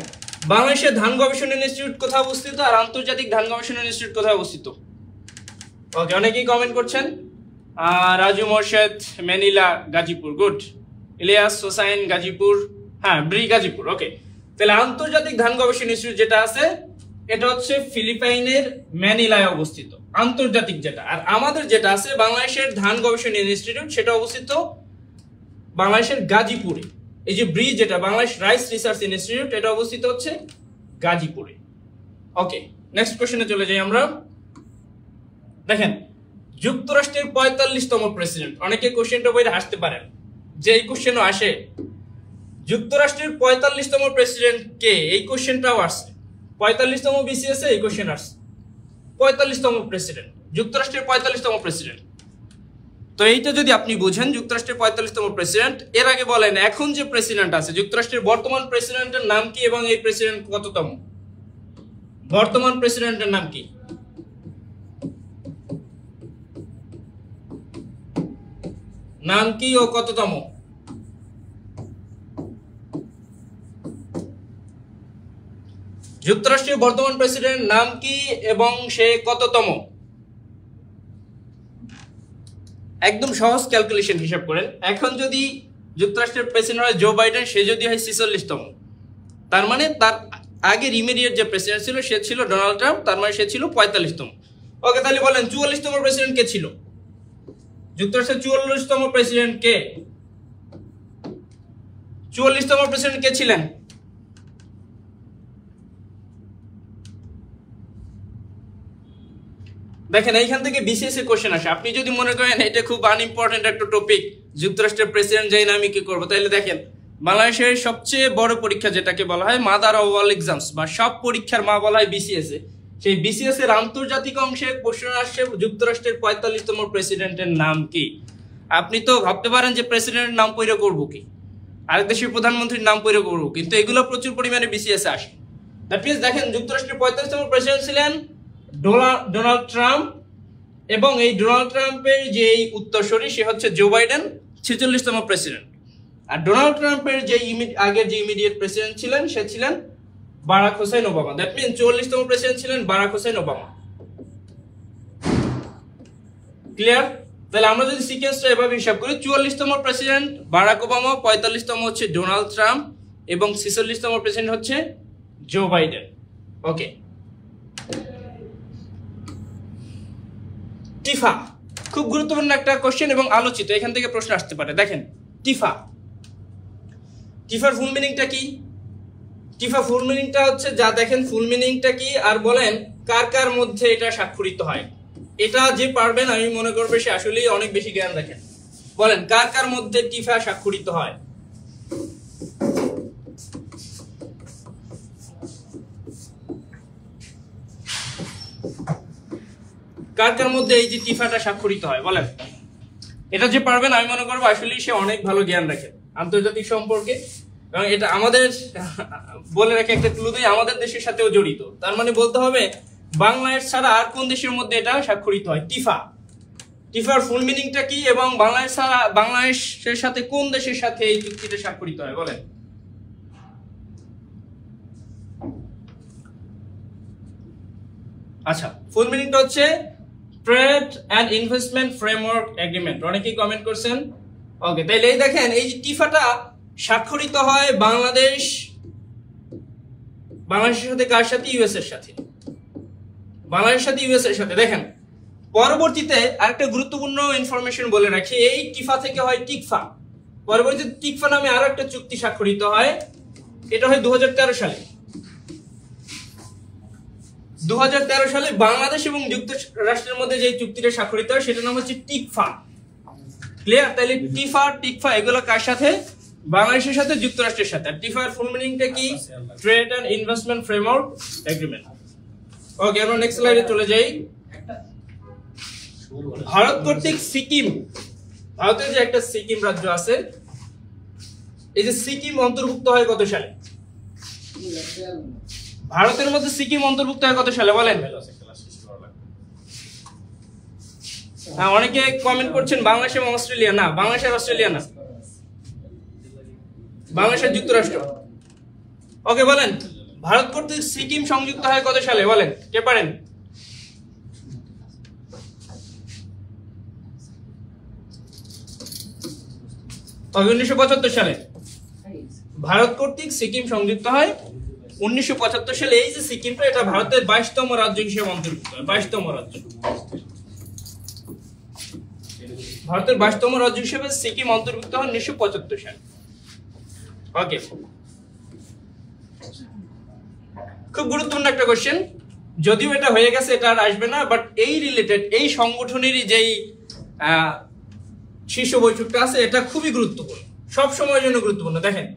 বাংলাদেশের ধান গবেষণা ইনস্টিটিউট কোথায় অবস্থিত আর আন্তর্জাতিক ধান গবেষণা ইনস্টিটিউট কোথায় অবস্থিত? ওকে, অনেকেই কমেন্ট করছেন। রাজু মোর্শেদ ম্যানিলা গাজীপুর, গুড। ইলিয়াস হোসাইন গাজীপুর, হ্যাঁ ব্রি গাজীপুর। ওকে, তাহলে আন্তর্জাতিক ধান গবেষণা ইনস্টিটিউট যেটা আছে এটা হচ্ছে ফিলিপাইনের ম্যানিলায় অবস্থিত, আন্তর্জাতিক যেটা। আর আমাদের যেটা আছে বাংলাদেশের ধান গবেষণা ইনস্টিটিউট, সেটা অবস্থিত বাংলাদেশের গাজীপুরে। এই যে ব্রি যেটা বাংলাদেশ রাইস রিসার্চ ইনস্টিটিউট, এটা অবস্থিত হচ্ছে গাজীপুরে। ওকে, নেক্সট কোশ্চেনে চলে যাই আমরা। দেখেন যুক্তরাষ্ট্রের 45তম প্রেসিডেন্ট, অনেকে কোশ্চেনটা বইতে হাসতে পারেন যে এই কোশ্চেনও আসে, যুক্তরাষ্ট্রের 45তম প্রেসিডেন্ট কে? এই কোশ্চেনটাও আসছে, 45তম বিসিএস এই কোশ্চেন আসছে, 45তম প্রেসিডেন্ট, যুক্তরাষ্ট্রের 45তম প্রেসিডেন্ট। তো এইটা যদি আপনি বুঝেন যুক্তরাষ্ট্রের 45তম প্রেসিডেন্ট, এর আগে বলেন এখন যে প্রেসিডেন্ট আছে যুক্তরাষ্ট্রের বর্তমান প্রেসিডেন্টের নাম কি এবং এই প্রেসিডেন্ট কততম? বর্তমান প্রেসিডেন্টের নাম কি? নাম কি ও কততম? যুক্তরাষ্ট্রের বর্তমান প্রেসিডেন্ট নাম কি এবং সে কততম? একদম সহজ ক্যালকুলেশন হিসাব করেন। এখন যদি যুক্তরাষ্ট্রের প্রেসিডেন্ট হয় জো বাইডেন, সে যদি হয় 46তম, তার মানে তার আগের ইমিডিয়েট যে প্রেসিডেন্ট ছিল সে ছিল ডোনাল্ড ট্রাম্প, তার মানে সে ছিল 45তম। ওকে, তাহলে বলেন 44তম প্রেসিডেন্ট কে ছিল? যুক্তরাষ্ট্রের 44তম প্রেসিডেন্ট কে? 44তম প্রেসিডেন্ট কে ছিলেন? দেখেন এইখান থেকে বিসিএস এর কোশ্চেন আসে। আপনি যদি মনে করেন এটা খুব আনইম্পর্টেন্ট একটা টপিক, যুক্তরাষ্ট্রের প্রেসিডেন্ট যাই না আমি কি করবো, তাহলে দেখেন বাংলাদেশের সবচেয়ে বড় পরীক্ষা যেটাকে বলা হয় মাদার অফ অল এক্সামস বা সব পরীক্ষার মা বলা হয় বিসিএস এ, সেই বিসিএস এর আন্তর্জাতিক অংশে কোশ্চেন আসছে যুক্তরাষ্ট্রের 45তম প্রেসিডেন্টের নাম কি? আপনি তো ভাবতে পারেন যে প্রেসিডেন্টের নাম পড়ে করবো কি, আরেক দেশের প্রধানমন্ত্রীর নাম পড়ে করবো, কিন্তু এগুলো প্রচুর পরিমাণে বিসিএস আসে। দ্যাট মিন্স দেখেন যুক্তরাষ্ট্রের 45তম প্রেসিডেন্ট ছিলেন ডোনাল্ড ট্রাম্প, এবং এই ডোনাল্ড ট্রাম্পের যে উত্তরসূরি সে হচ্ছে জো বাইডেন, 46তম প্রেসিডেন্ট। আর ডোনাল্ড ট্রাম্পের যে আগের যে ইমিডিয়েট প্রেসিডেন্ট ছিলেন সে ছিলেন Barack Hussein Obama. That mean 44তম প্রেসিডেন্ট ছিলেন বারাক হোসেন ওবামা। ক্লিয়ার? তাহলে আমরা যদি সিকোয়েন্সটা এভাবে হিসাব করি, 44তম প্রেসিডেন্ট বারাক ওবামা, 45তম হচ্ছে ডোনাল্ড ট্রাম্প এবং 46তম প্রেসিডেন্ট হচ্ছে জো বাইডেন। ওকে, টিফা খুব গুরুত্বপূর্ণ একটা কোশ্চেন এবং আলোচিত, এখান থেকে প্রশ্ন আসতে পারে। দেখেন টিফার ফুল মিনিংটা কি? টিফা ফুল মিনিংটা হচ্ছে যা, দেখেন ফুল মিনিংটা কি আর বলেন কার কার মধ্যে এটা স্বাক্ষরিত হয়। এটা যে পারবেন আমি মনে করবো সে আসলেই অনেক বেশি জ্ঞান রাখেন। বলেন কার কার মধ্যে টিফা স্বাক্ষরিত হয়? কার কার মধ্যে এই যে টিফাটা স্বাক্ষরিত হয় বলেন। এটা যে পারবেন আমি মনে করবো আসলেই সে অনেক ভালো জ্ঞান রাখে আন্তর্জাতিক সম্পর্কে, এবং এটা আমাদের বলে রাখে একটা ক্লু দেয় আমাদের দেশের সাথেও জড়িত। তার মানে বলতে হবে বাংলাদেশ ছাড়া আর কোন দেশের মধ্যে এটা স্বাক্ষরিত হয়। টিফার ফুল মিনিংটা কি এবং বাংলাদেশ ছাড়া বাংলাদেশের সাথে কোন দেশের সাথে এই চুক্তিটা স্বাক্ষরিত হয় বলেন। আচ্ছা, ফুল মিনিংটা হচ্ছে trade and investment framework agreement. অনেকেই কমেন্ট করছেন। ওকে, তাইলে এই দেখেন এই যে টিফাটা স্বাক্ষরিত হয় বাংলাদেশের সাথে কার সাথে? ইউএস এর সাথে। বাংলাদেশের সাথে ইউএস এর সাথে। দেখেন পরবর্তীতে আরেকটা গুরুত্বপূর্ণ ইনফরমেশন বলে রাখি, এই টিফা থেকে হয় টিকফা। পরবর্তীতে টিকফা নামে আরো একটা চুক্তি স্বাক্ষরিত হয়, এটা হয় 2013 সালে। 2013 সালে বাংলাদেশ এবং যুক্তরাষ্ট্রের মধ্যে যে চুক্তিটা স্বাক্ষরিত হয় সেটার নাম হচ্ছে টিকফা। ক্লিয়ার? তাহলে টিকফা এগুলো কার সাথে? বাংলাদেশের সাথে যুক্তরাষ্ট্রের সাথে। টিফার ফুল মিনিংটা কি? Trade and investment framework agreement. Okay, আমরা নেক্সট স্লাইডে চলে যাই। ভারত কর্তৃক সিকিম, ভারতের যে একটা সিকিম রাজ্য আছে, এই যে সিকিম অন্তর্ভুক্ত হয় কত সালে? ভারতের মধ্যে সিকিম অন্তর্ভুক্ত হয় কত সালে বলেন? হ্যাঁ, অনেকে কমেন্ট করছেন বাংলাদেশ এবং অস্ট্রেলিয়া। না, বাংলাদেশ আর অস্ট্রেলিয়া না, বাংলাদেশ আর যুক্তরাষ্ট্র। ওকে, বলেন ভারত কর্তৃক সিকিম সংযুক্ত হয় কত সালে বলেন, কে পারেন? তবে 1975 সালে ভারত কর্তৃক সিকিম সংযুক্ত হয় 1975 সালে। এই যে সিকিমটা, এটা ভারতের 22তম রাজ্য হিসেবে অন্তর্ভুক্ত হয়। 22তম রাজ্য, ভারতের 22তম রাজ্য হিসেবে সিকিম অন্তর্ভুক্ত হয় 1975 সালে। ওকে, খুব গুরুত্বপূর্ণ একটা কোশ্চেন, যদিও এটা হয়ে গেছে, এটা আর আসবে না, বাট এই রিলেটেড এই সংগঠনেরই যেই শীর্ষ বৈঠকটা আছে, এটা খুবই গুরুত্বপূর্ণ, সব সময়ের জন্য গুরুত্বপূর্ণ। দেখেন,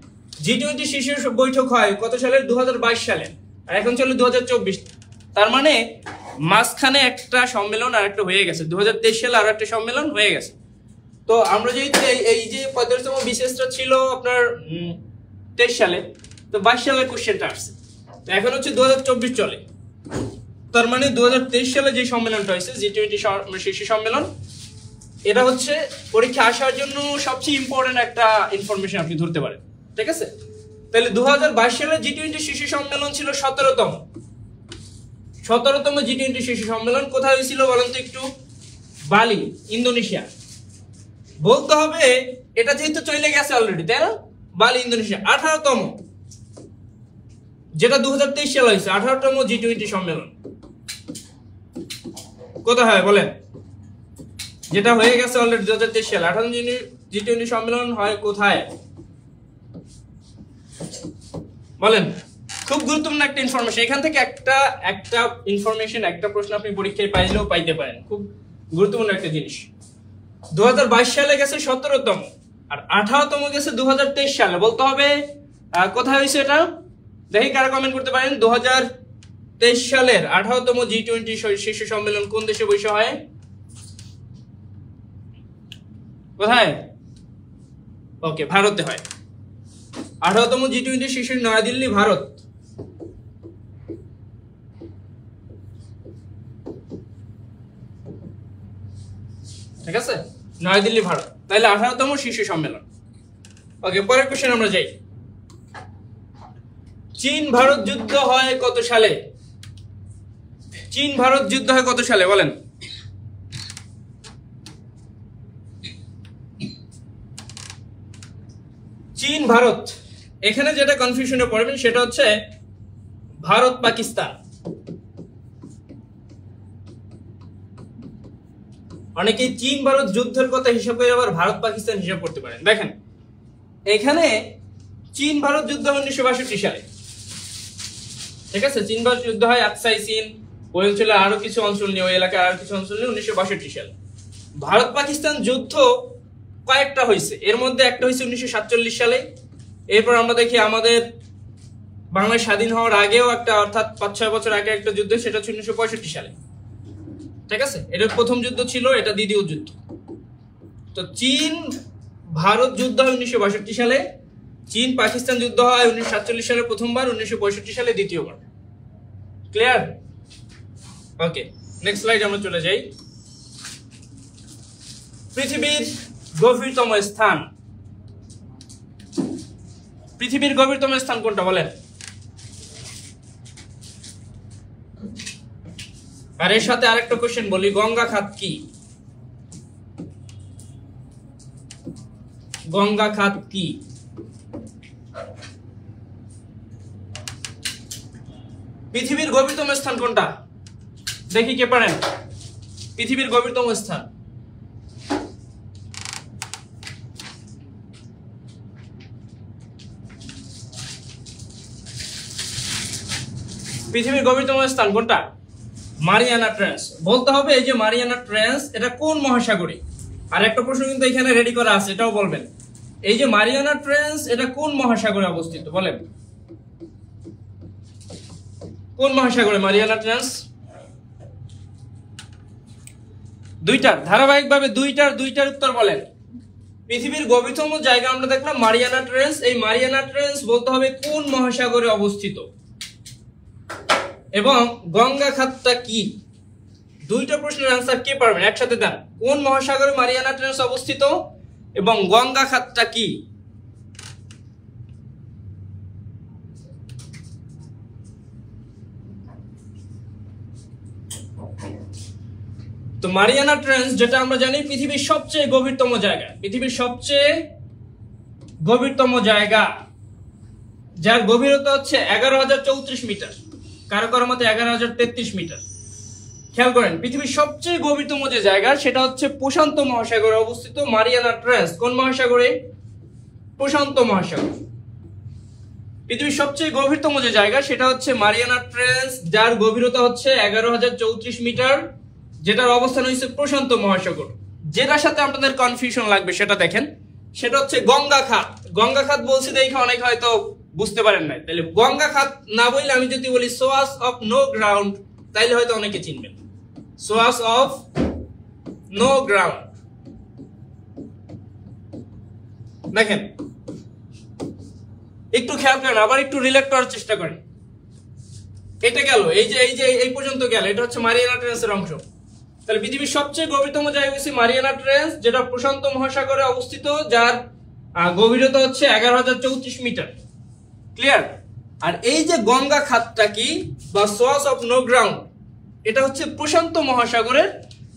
G20 শীর্ষ বৈঠক হয় কত সালে? 2022 সালে, আর এখন চলে 2024। তার মানে মাঝখানে একটা সম্মেলন আর একটা হয়ে গেছে, 2023 সালে আর একটা সম্মেলন হয়ে গেছে। তো আমরা যেহেতু এই যে 45তম বিশেষটা ছিল আপনার 23 সালে, তো 22 সালের কোশ্চেনটা আসছে, তো এখন হচ্ছে 2024 চলে। তার মানে 2023 সালে যে সম্মেলনটা হয়েছে G20 শীর্ষ সম্মেলন, এটা হচ্ছে পরীক্ষা আসার জন্য সবচেয়ে ইম্পর্টেন্ট একটা ইনফরমেশন আপনি ধরতে পারেন, ঠিক আছে? তাহলে 2022 সালে G20 শীর্ষ সম্মেলন ছিল 17তম G20 শীর্ষ সম্মেলন। কোথায় হয়েছিল বলেন তো একটু? বালি, ইন্দোনেশিয়া। বলতে হবে এটা যেহেতু চলে গেছে অলরেডি, তাই না? বালি, ইন্দোনেশিয়া। 18তম, যেটা 2023 সালে হয়েছে, 18তম G20 সম্মেলন কোথায় হয় বলেন? যেটা হয়ে গেছে অলরেডি 2023 সালে, 18তম G20 সম্মেলন হয় কোথায় বলেন? খুব গুরুত্বপূর্ণ একটা ইনফরমেশন। এখান থেকে একটা ইনফরমেশন, একটা প্রশ্ন আপনি পরীক্ষায় পাইলেও পাইতে পারেন, খুব গুরুত্বপূর্ণ একটা জিনিস। 2022 সালে গেছে 17তম, আর 18তম গেছে 2023 সালে। বলতে হবে কোথায় হয়েছে এটা? দেখি কারা কমেন্ট করতে পারেন। 2023 সালের 18তম G20 শীর্ষ সম্মেলন কোন দেশে বসে হয়? কোথায়? ওকে, ভারতে হয়। 18তম G20 শীর্ষ নয়াদিল্লি, ভারত। ঠিক আছে, নয়াদিল্লি, ভারত। তাহলে 18তম শীর্ষ সম্মেলন। ওকে, পরের কোশ্চেন আমরা যাই। চীন ভারত যুদ্ধ হয় কত সালে? চীন ভারত যুদ্ধ হয় কত সালে বলেন? চীন ভারত, এখানে যেটা কনফিউশনে পড়বেন সেটা হচ্ছে ভারত পাকিস্তান। অনেকেই চীন ভারত যুদ্ধের কথা হিসাব করে আবার ভারত পাকিস্তান হিসাব করতে পারেন। দেখেন, এখানে চীন ভারত যুদ্ধ 1962 সালে, ঠিক আছে? চীন ভারত যুদ্ধ হয় আকসাই চীন, ওই অঞ্চলে আরো কিছু অঞ্চল নিয়ে, ওই এলাকায় আরো কিছু অঞ্চল নিয়ে 1962 সালে। ভারত পাকিস্তান যুদ্ধ কয়েকটা হয়েছে, এর মধ্যে একটা হয়েছে 1947 সালে। এরপর আমরা দেখি আমাদের বাংলাদেশ স্বাধীন হওয়ার আগেও একটা, অর্থাৎ 5-6 বছর আগে একটা যুদ্ধ, সেটা হচ্ছে 1965 সালে, ঠিক আছে? এটা প্রথম যুদ্ধ ছিল, এটা দ্বিতীয় যুদ্ধ। তো চীন ভারত যুদ্ধ হয় 1962 সালে, চীন পাকিস্তান যুদ্ধ হয় 1947 সালে প্রথমবার, 1965 সালে দ্বিতীয়বার। ক্লিয়ার? ওকে, নেক্সট স্লাইড আমরা চলে যাই। পৃথিবীর গভীরতম স্থান, পৃথিবীর গভীরতম স্থান কোনটা বলেন? আর এর সাথে আরেকটা কোশ্চেন বলি, গঙ্গা খাত কি? গঙ্গা খাত কি? পৃথিবীর গভীরতম স্থান কোনটা? দেখি কে পারেন? পৃথিবীর গভীরতম স্থান পৃথিবীর গভীরতম স্থান কোনটা? Mariana trench. বলতে হবে এই যে মারিয়ানা ট্রেঞ্চ, এটা কোন মহাসাগরে? আর একটা প্রশ্ন কিন্তু এখানে রেডি করা আছে, এটাও বলবেন। এই যে মারিয়ানা ট্রেঞ্চ এটা কোন মহাসাগরে অবস্থিত বলেন? কোন মহাসাগরে মারিয়ানা ট্রেঞ্চ? দুইটার ধারাবাহিকভাবে দুইটার উত্তর বলেন। পৃথিবীর গভীরতম জায়গা আমরা দেখলাম মারিয়ানা ট্রেঞ্চ। এই মারিয়ানা ট্রেঞ্চ বলতে হবে কোন মহাসাগরে অবস্থিত, এবং গঙ্গা খাতটা কি? দুইটা প্রশ্নের আনসার কে পারবেন একসাথে দেন। কোন মহাসাগরে মারিয়ানা ট্রেঞ্চ অবস্থিত এবং গঙ্গা খাতটা কি? তো মারিয়ানা ট্রেঞ্চ যেটা আমরা জানি পৃথিবীর সবচেয়ে গভীরতম জায়গা, পৃথিবীর সবচেয়ে গভীরতম জায়গা, যার গভীরতা হচ্ছে 11,034 মিটার, কারো কারো মতে 11,033 মিটার। খেয়াল করেন, পৃথিবীর সবচেয়ে গভীরতম যে জায়গা সেটা হচ্ছে প্রশান্ত মহাসাগরে অবস্থিত মারিয়ানা ট্রেঞ্চ। কোন মহাসাগরে? প্রশান্ত মহাসাগর। পৃথিবীর সবচেয়ে গভীরতম যে জায়গা সেটা হচ্ছে মারিয়ানা ট্রেঞ্চ, যার গভীরতা হচ্ছে 11,034 মিটার, যেটার অবস্থান হচ্ছে প্রশান্ত মহাসাগর। যেটার সাথে আপনাদের কনফিউশন লাগবে সেটা দেখেন, সেটা হচ্ছে গঙ্গা খাত। গঙ্গা খাত বলছি দেখে অনেক হয়তো বুঝতে পারেন নাই, তাহলে গঙ্গা খাত না বললে আমি যদি বলি সোয়াস অফ নো গ্রাউন্ড, তাইলে হয়তো অনেকে চিনবেন। সোয়াস অফ নো গ্রাউন্ড, দেখেন একটু খেয়াল করেন, আবার একটু রিলেট করার চেষ্টা করেন। এটা গেল, এই পর্যন্ত গেল, এটা হচ্ছে মারিয়ানা ট্রেঞ্চের অংশ। তাহলে পৃথিবীর সবচেয়ে গভীরতম জায়গা হচ্ছে মারিয়ানা ট্রেঞ্চ, যেটা প্রশান্ত মহাসাগরে অবস্থিত, যার গভীরতা হচ্ছে 11,034 মিটার। ক্লিয়ার? আর এই যে গঙ্গা খাতটা কি বা সোয়াস অফ নো গ্রাউন্ড, এটা হচ্ছে প্রশান্ত মহাসাগরের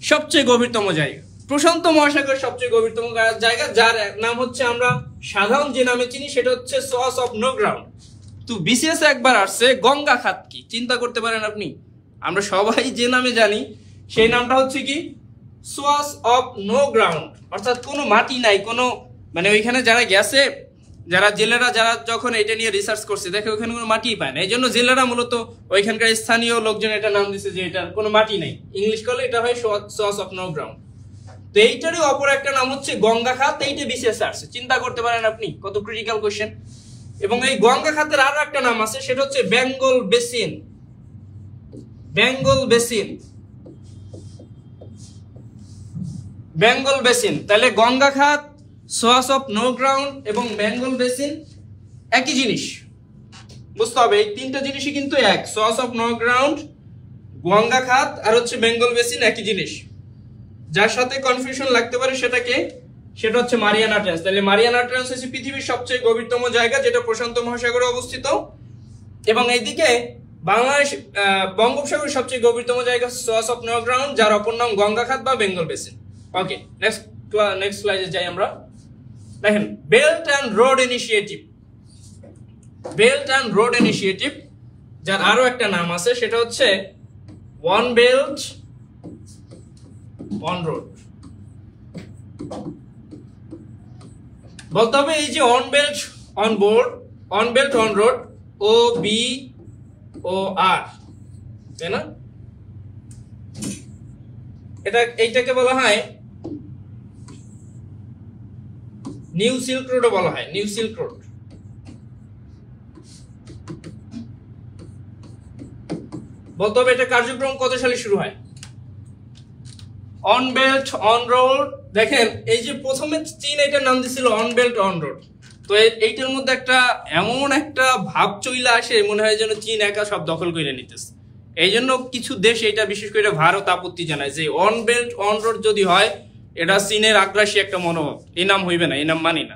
সবচেয়ে গভীরতম জায়গা। প্রশান্ত মহাসাগরের সবচেয়ে গভীরতম জায়গা, যার নাম হচ্ছে আমরা সাধারণ যে নামে চিনি সেটা হচ্ছে সোয়াস অফ নো গ্রাউন্ড। তো বিসিএস একবার আসছে গঙ্গা খাত কি, চিন্তা করতে পারেন আপনি? আমরা সবাই যে নামে জানি সেই নামটা হচ্ছে কি সোয়াস অফ নো গ্রাউন্ড, অর্থাৎ কোনো মাটি নাই, কোনো মানে ওইখানে যারা গেছে, যারা জেলেরা যারা যখন এটা নিয়ে রিসার্চ করছে দেখে ওইখানে কোনো মাটি পায় না, এই জন্য জেলেরা মূলত ওইখানকার স্থানীয় লোকজন এটা নাম দিচ্ছে যে এটার কোনো মাটি নাই। ইংলিশ করলে এটা হয় সোয়াস অফ নো গ্রাউন্ড। তো এইটারই অপর একটা নাম হচ্ছে গঙ্গা খাত। এইটা বিসিএস আসছে, চিন্তা করতে পারেন আপনি কত ক্রিটিক্যাল কোশ্চেন। এবং এই গঙ্গা খাতের আরো একটা নাম আছে, সেটা হচ্ছে Bengal basin. Bengal basin, Bengal basin. তাহলে গঙ্গা খাত, সোয়াস অফ নো গ্রাউন্ড এবং বেঙ্গল বেসিন একই জিনিস, বুঝতে হবে। এই তিনটা জিনিসই কিন্তু এক, সোয়াস অফ নো গ্রাউন্ড, গঙ্গা খাত আর হচ্ছে বেঙ্গল বেসিন একই জিনিস। যার সাথে কনফিউশন লাগতে পারে সেটা হচ্ছে মারিয়ানা ট্রেঞ্চ। তাহলে মারিয়ানা ট্রেঞ্চ হচ্ছে পৃথিবীর সবচেয়ে গভীরতম জায়গা, যেটা প্রশান্ত মহাসাগরে অবস্থিত। এবং এইদিকে বাংলাদেশ বঙ্গোপসাগরের সবচেয়ে গভীরতম জায়গা সোয়াস অফ নো গ্রাউন্ড, যার অপর নাম গঙ্গা খাত বা বেঙ্গল বেসিন। ওকে, নেক্সট স্লাইডে যাই আমরা। দেখেন, belt and road initiative. Belt and road initiative, যার আরো একটা নাম আছে, সেটা হচ্ছে ওয়ান বেল্ট ওয়ান রোড। বলতে হবে এই যে on belt on board, on belt on road, OBOR, তাই না? এইটাকে বলা হয় নিউ সিল্ক রোডও বলা হয়, নিউ সিল্ক রোড। বলতে হবে এটা কার্যক্রম কত সালে শুরু হয়? On belt on road. দেখেন এই যে প্রথমে চীন এটার নাম দিছিল অন বেল্ট অন রোড, তো এইটার মধ্যে এমন একটা ভাব চইলা আসে, মনে হয় যেন চীন একা সব দখল করে নিতেছে। এই জন্য কিছু দেশ, এটা বিশেষ করে ভারত আপত্তি জানায় যে অন বেল্ট অন রোড যদি হয় এটা চীনের আগ্রাসী একটা মনোভাব, এই নাম হইবে না, এই নাম মানি না।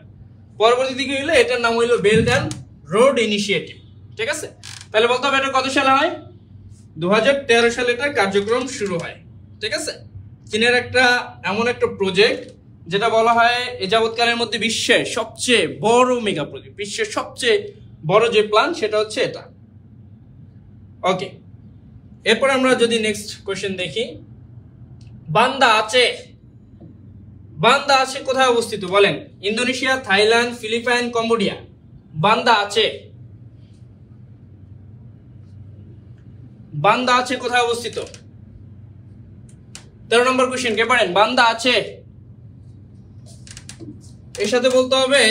পরবর্তী দিকে হইলে এটার নাম হইলো বেল্ট অ্যান্ড রোড ইনিশিয়েটিভ। ঠিক আছে, তাহলে বলতে হবে এটা কত সালে হয়? 2013 সালে এটা কার্যক্রম শুরু হয়। ঠিক আছে, চীনের এমন একটা প্রজেক্ট যেটা বলা হয় এ যাবৎকালের মধ্যে বিশ্বের সবচেয়ে বড় মেগা প্রজেক্ট, বিশ্বের সবচেয়ে বড় যে প্ল্যান সেটা হচ্ছে এটা। ওকে, এরপর আমরা যদি নেক্সট কোশ্চেন দেখি, বান্দা আচে। বান্দা আচে কোথায় অবস্থিত বলেন? Indonesia, Thailand, Philippines, Cambodia. Banda Aceh, বান্দা আচে কোথায় অবস্থিত? 13 নম্বর কোশ্চেন কে পারেন? বান্দা আচে। এর সাথে বলতে হবে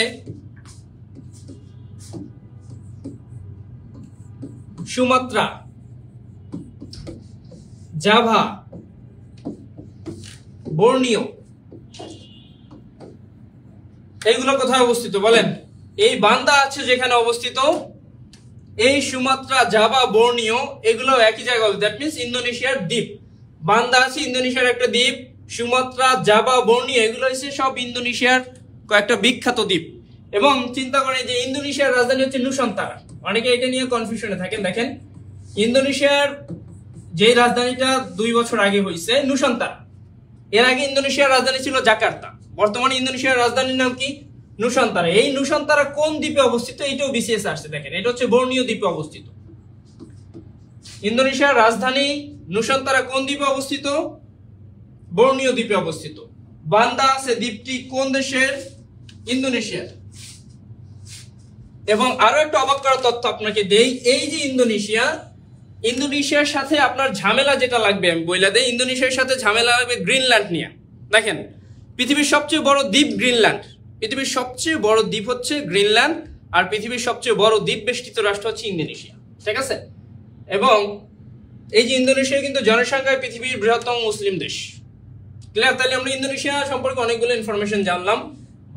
সুমাত্রা, জাভা, বর্নিও। এইগুলো কোথায় অবস্থিত বলেন? এই বান্দা আছে যেখানে অবস্থিত, এই সুমাত্রা, জাভা, বর্নিও এগুলো একই জায়গায়। দ্যাট মিন্স ইন্দোনেশিয়ার দ্বীপ। বান্দা আছে ইন্দোনেশিয়ার একটা দ্বীপ, সুমাত্রা, জাভা, বর্নিও এগুলো হচ্ছে সব ইন্দোনেশিয়ার কয়েকটা বিখ্যাত দ্বীপ। এবং চিন্তা করেন যে ইন্দোনেশিয়ার রাজধানী হচ্ছে নুসান্তারা। অনেকে এটা নিয়ে কনফিউশনে থাকেন। দেখেন, ইন্দোনেশিয়ার যে রাজধানীটা 2 বছর আগে হয়েছে নুসান্তারা। এর আগে ইন্দোনেশিয়ার রাজধানী ছিল জাকার্তা। বর্তমানে ইন্দোনেশিয়ার রাজধানীর নাম কি? নুসান্তারা। এই নুসান্তারা কোন দ্বীপে অবস্থিত? এইটাও বিসিএস আসছে। দেখেন, এটা হচ্ছে বর্নিও দ্বীপে অবস্থিত। ইন্দোনেশিয়ার রাজধানী নুসান্তারা কোন দ্বীপে অবস্থিত? বর্নিও দ্বীপে অবস্থিত। বান্দা আছে দ্বীপটি কোন দেশের? ইন্দোনেশিয়ার। এবং আরো একটা অবাক করার তথ্য আপনাকে দেই, এই যে ইন্দোনেশিয়ার সাথে আপনার ঝামেলা যেটা লাগবে আমি বইলা দেই। ইন্দোনেশিয়ার সাথে ঝামেলা লাগবে গ্রিনল্যান্ড নিয়ে। দেখেন, পৃথিবীর সবচেয়ে বড় দ্বীপ গ্রিনল্যান্ড। পৃথিবীর সবচেয়ে বড় দ্বীপ হচ্ছে গ্রিনল্যান্ড, আর পৃথিবীর সবচেয়ে বড় দ্বীপ বেষ্টিত রাষ্ট্র হচ্ছে ইন্দোনেশিয়া। ঠিক আছে? এবং এই যে ইন্দোনেশিয়া কিন্তু জনসংখ্যায় পৃথিবীর বৃহত্তম মুসলিম দেশ। ক্লিয়ার? তাহলে আমরা ইন্দোনেশিয়া সম্পর্কে অনেকগুলো ইনফরমেশন জানলাম।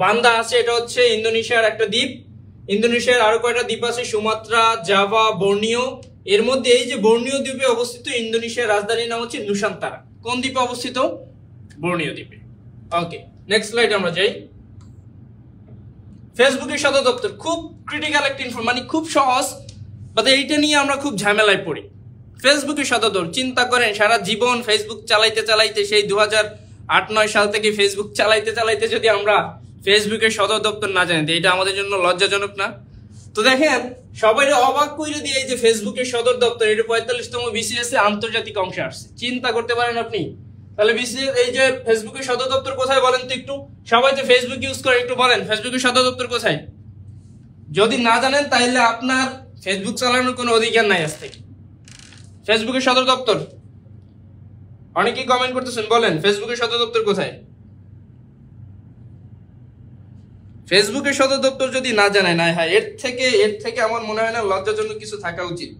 বান্দা আছে, এটা হচ্ছে ইন্দোনেশিয়ার একটা দ্বীপ। ইন্দোনেশিয়ার আরো কয়টা দ্বীপ আছে? Sumatra, Java, Borneo. এর মধ্যে এই যে বর্নিও দ্বীপে অবস্থিত ইন্দোনেশিয়ার রাজধানীর নাম হচ্ছে নুসান্তারা। কোন দ্বীপে অবস্থিত? বর্নিও দ্বীপে। ওকে, নেক্সট স্লাইড আমরা যাই। ফেসবুকের সদর দপ্তর খুব ক্রিটিক্যাল একটা মানে খুব সহজ, বাট এইটা নিয়ে আমরা খুব ঝামেলায় পড়ি। ফেসবুকের সদর দপ্তর, চিন্তা করেন সারা জীবন ফেসবুক চালাইতে চালাইতে, সেই 2008-9 সাল থেকে ফেসবুক চালাইতে চালাইতে যদি আমরা ফেসবুকের সদর দপ্তর না জানি, এটা আমাদের জন্য লজ্জাজনক না? তো দেখেন, সবাই অবাক করে দিয়ে এই যে ফেসবুকের সদর দপ্তর, এটা 45তম বিসিএস এ আন্তর্জাতিক অংশে আসছে। চিন্তা করতে পারেন আপনি? তাহলে বিসিএস এই যে ফেসবুকের সদর দপ্তর কোথায় বলেন তো একটু? সবাই তো ফেসবুক ইউজ করে, একটু বলেন ফেসবুকের সদর দপ্তর কোথায়? যদি না জানেন তাহলে আপনার ফেসবুক চালানোর কোনো অধিকার নাই আজ থেকে। ফেসবুকের সদর দপ্তর অনেকেই কমেন্ট করতেছেন, বলেন ফেসবুকের সদর দপ্তর কোথায়? ফেসবুকের সদর দপ্তর যদি না জানায়, না হয় এর থেকে আমার মনে হয় না লজ্জাজনক কিছু থাকা উচিত।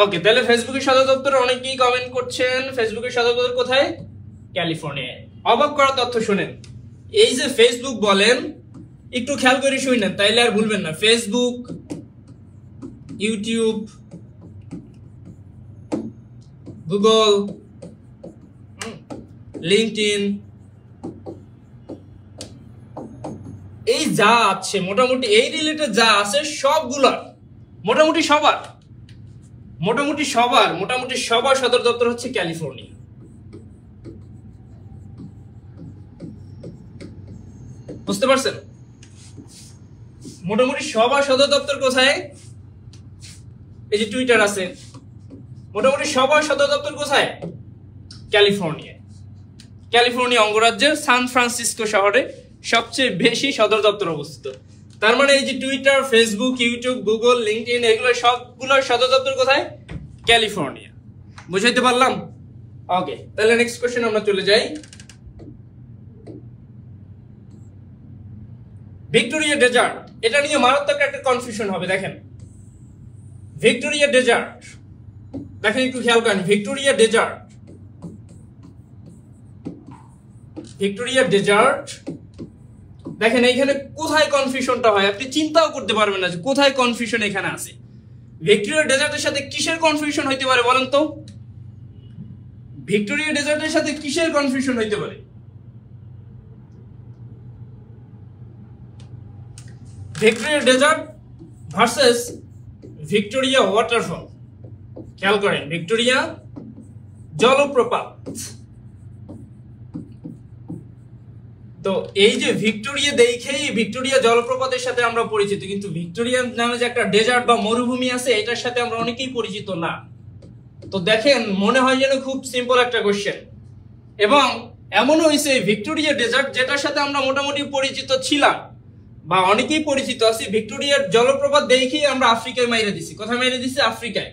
ওকে, তাহলে ফেসবুকের সদর দপ্তরে অনেকেই কমেন্ট করছেন। ফেসবুকের সদর দপ্তর কোথায়? ক্যালিফোর্নিয়ায়। অবাক করা তথ্য শুনেন, এই যে ফেসবুক বলেন, একটু খেয়াল করে শুনেন তাইলে আর ভুলবেন না। ফেসবুক, ইউটিউব, গুগল, লিঙ্কডইন, এই যা আছে মোটামুটি এই রিলেটেড যা আছে সবগুলা মোটামুটি সবার সদর দপ্তর হচ্ছে ক্যালিফোর্নিয়া। বুঝতে পারছেন? মোটামুটি সবার সদর দপ্তর কোথায়? এই যে টুইটার আছে, মোটামুটি সবার সদর দপ্তর কোথায়? ক্যালিফোর্নিয়া। ক্যালিফোর্নিয়া অঙ্গরাজ্যের সান ফ্রান্সিসকো শহরে সবচেয়ে বেশি সদর দপ্তর অবস্থিত। তার মানে এই যে Twitter, Facebook, YouTube, Google, LinkedIn এগুলো সবগুলোর সদর দপ্তর কোথায়? ক্যালিফোর্নিয়া। বুঝাইতে পারলাম? ওকে, তাহলে নেক্সট কোশ্চেন আমরা চলে যাই। ভিক্টোরিয়া ডেজার্ট, এটা নিয়ে মারাত্মক একটা কনফিউশন হবে। দেখেন, ভিক্টোরিয়া ডেজার্ট, দেখেন একটু খেয়াল করেন। ভিক্টোরিয়া ডেজার্ট দেখেন এইখানে কোথায় কনফিউশনটা হয়, আপনি চিন্তাও করতে পারবেন না যে কোথায় কনফিউশন এখানে আছে। ভিক্টোরিয়া ডেজার্টের সাথে কিসের কনফিউশন হইতে পারে বলেন তো? ভিক্টোরিয়া ডেজার্টের সাথে কিসের কনফিউশন হইতে পারে? Victoria desert versus Victoria waterfall. খেয়াল করেন, ভিক্টোরিয়া জলপ্রপাত। তো এই যে ভিক্টোরিয়া দেখেই ভিক্টোরিয়া জলপ্রপাতের সাথে আমরা পরিচিত, কিন্তু ভিক্টোরিয়া নামে যে একটা ডেজার্ট বা মরুভূমি আছে এটার সাথে আমরা অনেকেই পরিচিত না। তো দেখেন, মনে হয় যেন খুব সিম্পল একটা কোশ্চেন। এবং এমনও হয়েছে ভিক্টোরিয়া ডেজার্ট যেটার সাথে আমরা মোটামুটি পরিচিত ছিলাম বা অনেকেই পরিচিত আছি, ভিক্টোরিয়ার জলপ্রপাত দেখেই আমরা আফ্রিকায় মাইরে দিছি। কোথায় মাইরে দিছি? আফ্রিকায়,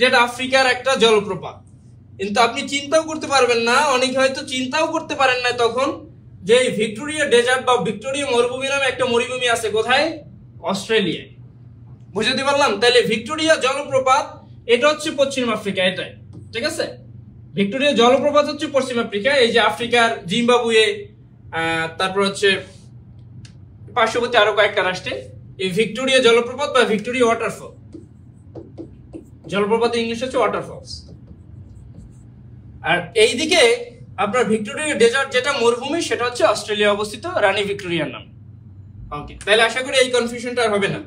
যেটা আফ্রিকার একটা জলপ্রপাত। কিন্তু আপনি চিন্তাও করতে পারবেন না, অনেকে হয়তো চিন্তাও করতে পারেন না তখন, যে এই ভিক্টোরিয়া ডেজার্ট বা ভিক্টোরিয়া মরুভূমি নামে একটা মরুভূমি আছে কোথায়? অস্ট্রেলিয়ায়। বুঝতে পারলাম? তাহলে ভিক্টোরিয়া জলপ্রপাত এটা হচ্ছে পশ্চিম আফ্রিকা, এটাই ঠিক আছে। ভিক্টোরিয়া জলপ্রপাত হচ্ছে পশ্চিম আফ্রিকা, এই যে আফ্রিকার জিম্বাবুয়ে, তারপর হচ্ছে পার্শ্ববর্তী আরো কয়েকটা রাষ্ট্রে এই ভিক্টোরিয়া জলপ্রপাত বা ভিক্টোরিয়া ওয়াটারফল, জলপ্রপাত ইংলিশ হচ্ছে ওয়াটারফলস। আর এইদিকে আপনার ভিক্টোরিয়া ডেজার্ট যেটা মরুভূমি সেটা হচ্ছে অস্ট্রেলিয়া অবস্থিত, রানী ভিক্টোরিয়ার নাম। ওকে, তাহলে আশা করি এই কনফিউশনটা আর হবে না।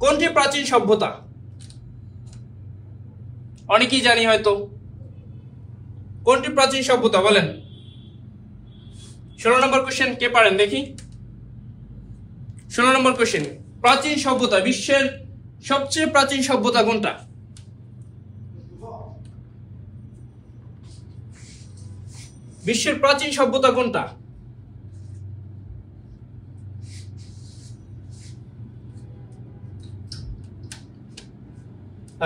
কোনটি প্রাচীন সভ্যতা? অনেকেই জানি হয়তো। কোনটি প্রাচীন সভ্যতা বলেন? 16 নম্বর কোশ্চেন কে পারেন দেখি? 16 নম্বর কোশ্চেন, প্রাচীন সভ্যতা, বিশ্বের সবচেয়ে প্রাচীন সভ্যতা কোনটা? বিশ্বের প্রাচীন সভ্যতা কোনটা?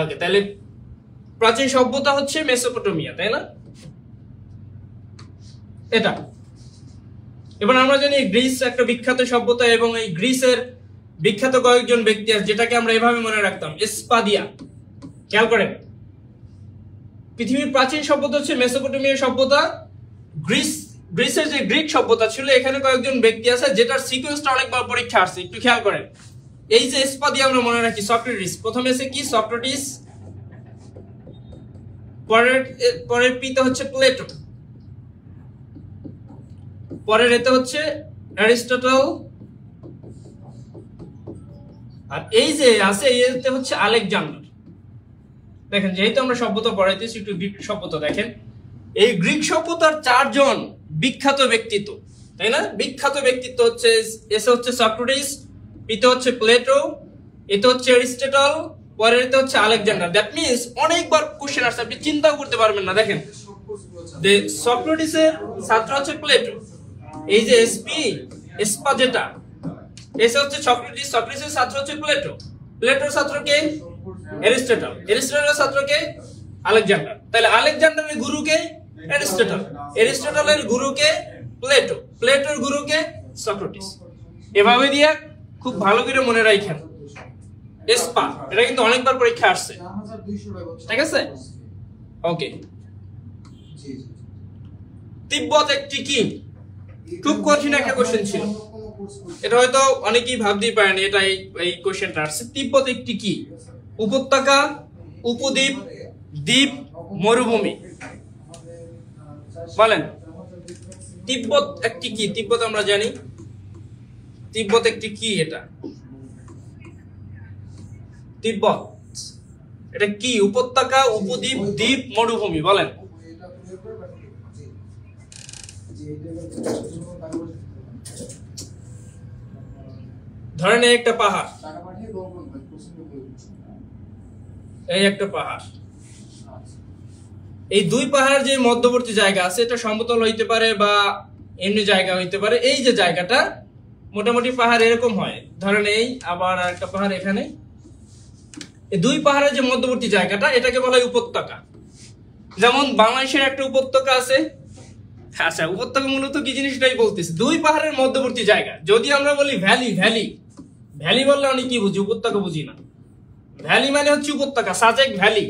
ওকে, তাহলে প্রাচীন সভ্যতা হচ্ছে মেসোপটেমিয়া, তাই না? এটা। এবার আমরা জানি গ্রিস একটা বিখ্যাত সভ্যতা, এবং এই গ্রিসের বিখ্যাত কয়েকজন ব্যক্তি আছে যেটাকে আমরা এভাবে মনে রাখতাম, এসপাদিয়া। খেয়াল করেন, পৃথিবীর প্রাচীন সভ্যতা হচ্ছে মেসোপটেমিয়া সভ্যতা। গ্রিসের যে গ্রিক সভ্যতা ছিল, এখানে কয়েকজন ব্যক্তি আছে যেটার সিকোয়েন্সটা অনেকবার পরীক্ষা আসছে, একটু খেয়াল করেন। এই যে এসপাদিয়া আমরা মনে রাখি, সক্রেটিস প্রথমে এসে কি? সক্রেটিস, পরের পিতে হচ্ছে প্লেটো, পরের এতে হচ্ছে অ্যারিস্টটল, আর এই যে আছে এতে হচ্ছে আলেকজান্ডার। দেখেন, যেহেতু আমরা সভ্যতা পড়াইতেছি, একটু গ্রিক সভ্যতা দেখেন। এই গ্রিক সভ্যতার 4 জন বিখ্যাত ব্যক্তিত্ব, তাই না? বিখ্যাত ব্যক্তিত্ব হচ্ছে, এসে হচ্ছে সক্রেটিস, পিতে হচ্ছে প্লেটো, এতে হচ্ছে অ্যারিস্টটল, পরের এতে হচ্ছে আলেকজান্ডার। দ্যাট মিন্স অনেকবার কোশ্চেন আসছে, আপনি চিন্তাও করতে পারবেন না। দেখেন, সক্রেটিসের ছাত্র হচ্ছে প্লেটো, এই যে এসপা যেটা, এসে হচ্ছে সক্রেটিস, সক্রেটিসের ছাত্র হচ্ছে প্লেটো, প্লেটোর ছাত্র কে? অ্যারিস্টটল, অ্যারিস্টটলের ছাত্র কে? আলেকজান্ডার। তাহলে আলেকজান্ডারের গুরু কে? অ্যারিস্টটল, অ্যারিস্টটলের গুরু কে? প্লেটো, প্লেটোর গুরু কে? সক্রেটিস। এভাবে দিয়ে খুব ভালো করে মনে রাখেন এসপা, এটা কিন্তু অনেকবার পরীক্ষা আসছে, ঠিক আছে? ওকে, তিব্বত একটি কি? খুব কঠিন একটা কোশ্চেন ছিল, এটা হয়তো অনেকেই ভাবতেই পারেনি এটা এই কোশ্চেনটা আসছে। তিব্বত একটি কি? উপত্যকা, উপদ্বীপ, দ্বীপ, মরুভূমি? বলেন, তিব্বত একটি কি? তিব্বত আমরা জানি, তিব্বত একটি কি? এটা তিব্বত, এটা কি? উপত্যকা, উপদ্বীপ, দ্বীপ, মরুভূমি? বলেন। ধরেন এই একটা পাহাড়, এই একটা পাহাড়, এই দুই পাহাড় যে মধ্যবর্তী জায়গা আছে, এটা সমতল হইতে পারে বা এমনি জায়গা হইতে পারে। এই যে জায়গাটা মোটামুটি পাহাড় এরকম হয়, ধরেন এই, আবার একটা পাহাড় এখানে, এই দুই পাহাড়ের যে মধ্যবর্তী জায়গাটা, এটাকে বলা হয় উপত্যকা। যেমন বাংলাদেশের একটা উপত্যকা আছে। আচ্ছা, উপত্যকা মূলত কি জিনিস এটাই বলতেছি, দুই পাহাড়ের মধ্যবর্তী জায়গা। যদি আমরা বলি ভ্যালি, ভ্যালি, ভ্যালি বললে অনেক কি বুঝি? উপত্যকা বুঝি না। ভ্যালি মানে হচ্ছে উপত্যকা, সাজেক ভ্যালি।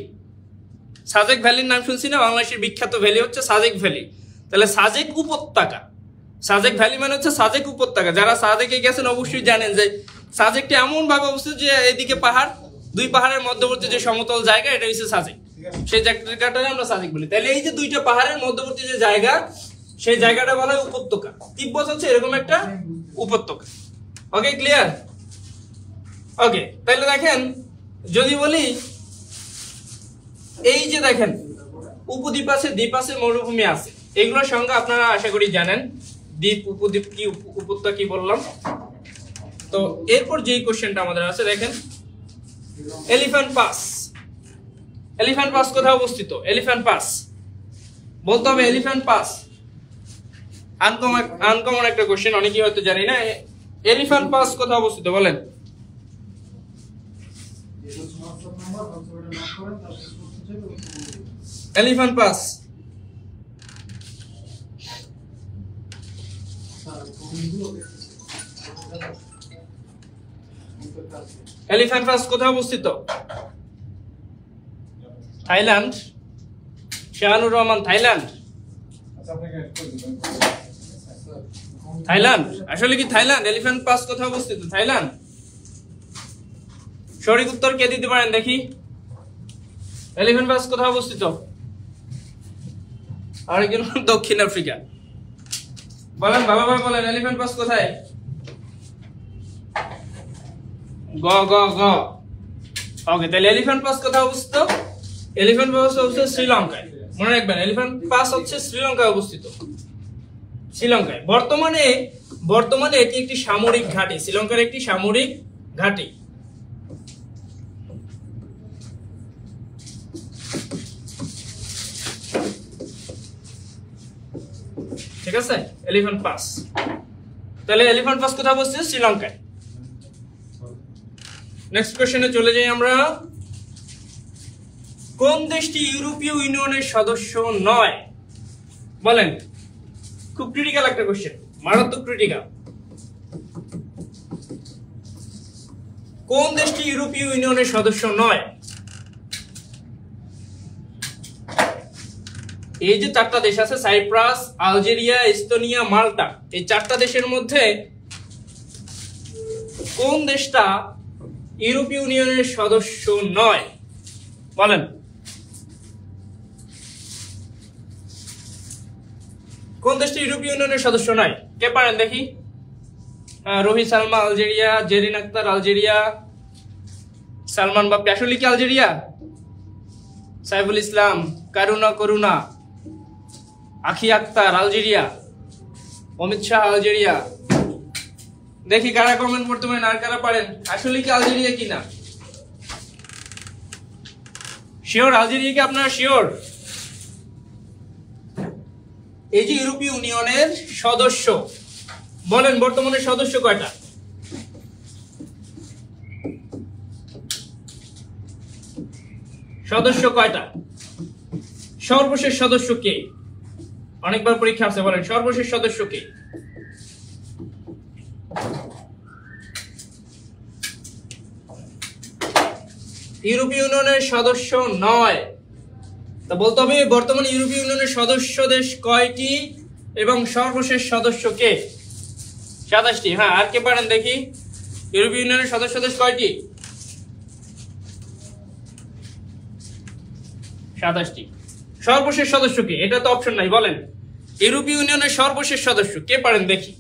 সাজেক ভ্যালির নাম শুনছি না? বাংলাদেশের বিখ্যাত ভ্যালি হচ্ছে সাজেক ভ্যালি। তাহলে সাজেক উপত্যকা, সাজেক ভ্যালি মানে হচ্ছে সাজেক উপত্যকা। যারা সাজেকে গেছেন অবশ্যই জানেন যে সাজেকটা এমন ভাবে অবস্থিত যে এদিকে পাহাড়, দুই পাহাড়ের মধ্যবর্তী যে সমতল জায়গা, এটা হচ্ছে সাজেক, সেই জায়গাটাকে আমরা সাজেক বলি। তাহলে এই যে দুইটা পাহাড়ের মধ্যবর্তী যে জায়গা, সেই জায়গাটা বলা হয় উপত্যকা। তিব্বত হচ্ছে এরকম একটা উপত্যকা। ওকে, ক্লিয়ার? ওকে, তাহলে দেখেন, যদি বলি এই যে দেখেন উপদ্বীপ আছে, দ্বীপ আছে, মরুভূমি আছে, এগুলোর সংজ্ঞা আপনারা আশা করি জানেন। দ্বীপ, উপদ্বীপ কি, উপত্যকা কি বললাম। তো এরপর যেই কোশ্চেনটা আমাদের আছে, দেখেন এলিফ্যান্ট পাস। এলিফ্যান্ট পাস কোথায় অবস্থিত? এলিফ্যান্ট পাস বলতে হবে, এলিফ্যান্ট পাস আনকমন একটা কোশ্চেন, অনেকেই হয়তো জানি না। এলিফ্যান্ট পাস কোথায় অবস্থিত বলেন? Elephant pass. এলিফ্যান্ট পাস কোথায় অবস্থিত? Thailand. Shahanur Rahman, Thailand. Thailand, আসলে কি থাইল্যান্ড? এলিফ্যান্ট পাস কোথায় অবস্থিত? থাইল্যান্ড। সঠিক উত্তর কে দিতে পারেন দেখি? এলিফ্যান্ট পাস কোথায় অবস্থিত? আরেকজন দক্ষিণ আফ্রিকা। বলেন বাবা ভাই, বলেন এলিফ্যান্ট পাস কোথায়? গ গ গ। ওকে, তাহলে এলিফ্যান্ট পাস কোথায় অবস্থিত? এলিফ্যান্ট পাস অবস্থিত শ্রীলঙ্কায়। মনে রাখবেন, এলিফ্যান্ট পাস হচ্ছে শ্রীলঙ্কায় অবস্থিত। শ্রীলঙ্কায় বর্তমানে এটি একটি সামরিক ঘাঁটি, শ্রীলঙ্কার একটি সামরিক ঘাঁটি। ঠিক আছে, এলিফ্যান্ট পাস। তাহলে এলিফ্যান্ট পাস কোথায় অবস্থিত? শ্রীলঙ্কায়। নেক্সট কোশ্চেনে চলে যাই আমরা। কোন দেশটি ইউরোপীয় ইউনিয়নের সদস্য নয়? বলেন, খুব ক্রিটিক্যাল একটা কোশ্চেন, মারাত্মক ক্রিটিক্যাল। কোন দেশটি ইউরোপীয় ইউনিয়নের সদস্য নয়? এই যে চারটা দেশ আছে, সাইপ্রাস, আলজেরিয়া, এস্তোনিয়া, মাল্টা, এই চারটা দেশের মধ্যে কোন দেশটা ইউরোপীয় ইউনিয়নের সদস্য নয়? বলেন। কোন দেশটি ইউরোপীয় ইউনিয়নের সদস্য নয়? কে পারেন দেখি? রোহি সালমা, আলজেরিয়া। জেরিন আক্তার, আলজেরিয়া। সালমান বাপ্পি, আসলে কি আলজেরিয়া? সাইফুল ইসলাম, করুণা, আখি আক্তার, আলজেরিয়া। অমিত শাহ, আলজেরিয়া। দেখি কারা কমেন্ট করতে পারেন, আর কারা পারেন আসলে কি আলজেরিয়া কিনা। শিওর আলজেরিয়া কি আপনারা শিওর? এই যে ইউরোপীয় ইউনিয়নের সদস্য, বলেন বর্তমানে সদস্য কয়টা? সদস্য কয়টা? সর্বশেষ সদস্য কে? অনেকবার পরীক্ষা আছে, বলেন সর্বশেষ সদস্য কে? ইউরোপীয় ইউনিয়নের সদস্য নয়। তা বলতে হবে বর্তমানে ইউরোপীয় ইউনিয়নের সদস্য দেশ কয়টি এবং সর্বশেষ সদস্য কে? 27টি। হ্যাঁ, আর কে পারেন দেখি? ইউরোপীয় ইউনিয়নের সদস্য দেশ কয়টি? 27টি। সর্বশেষ সদস্য কে? এটা তো অপশন নাই, বলেন ইউরোপীয় ইউনিয়নের সর্বশেষ সদস্য কে পারেন দেখি?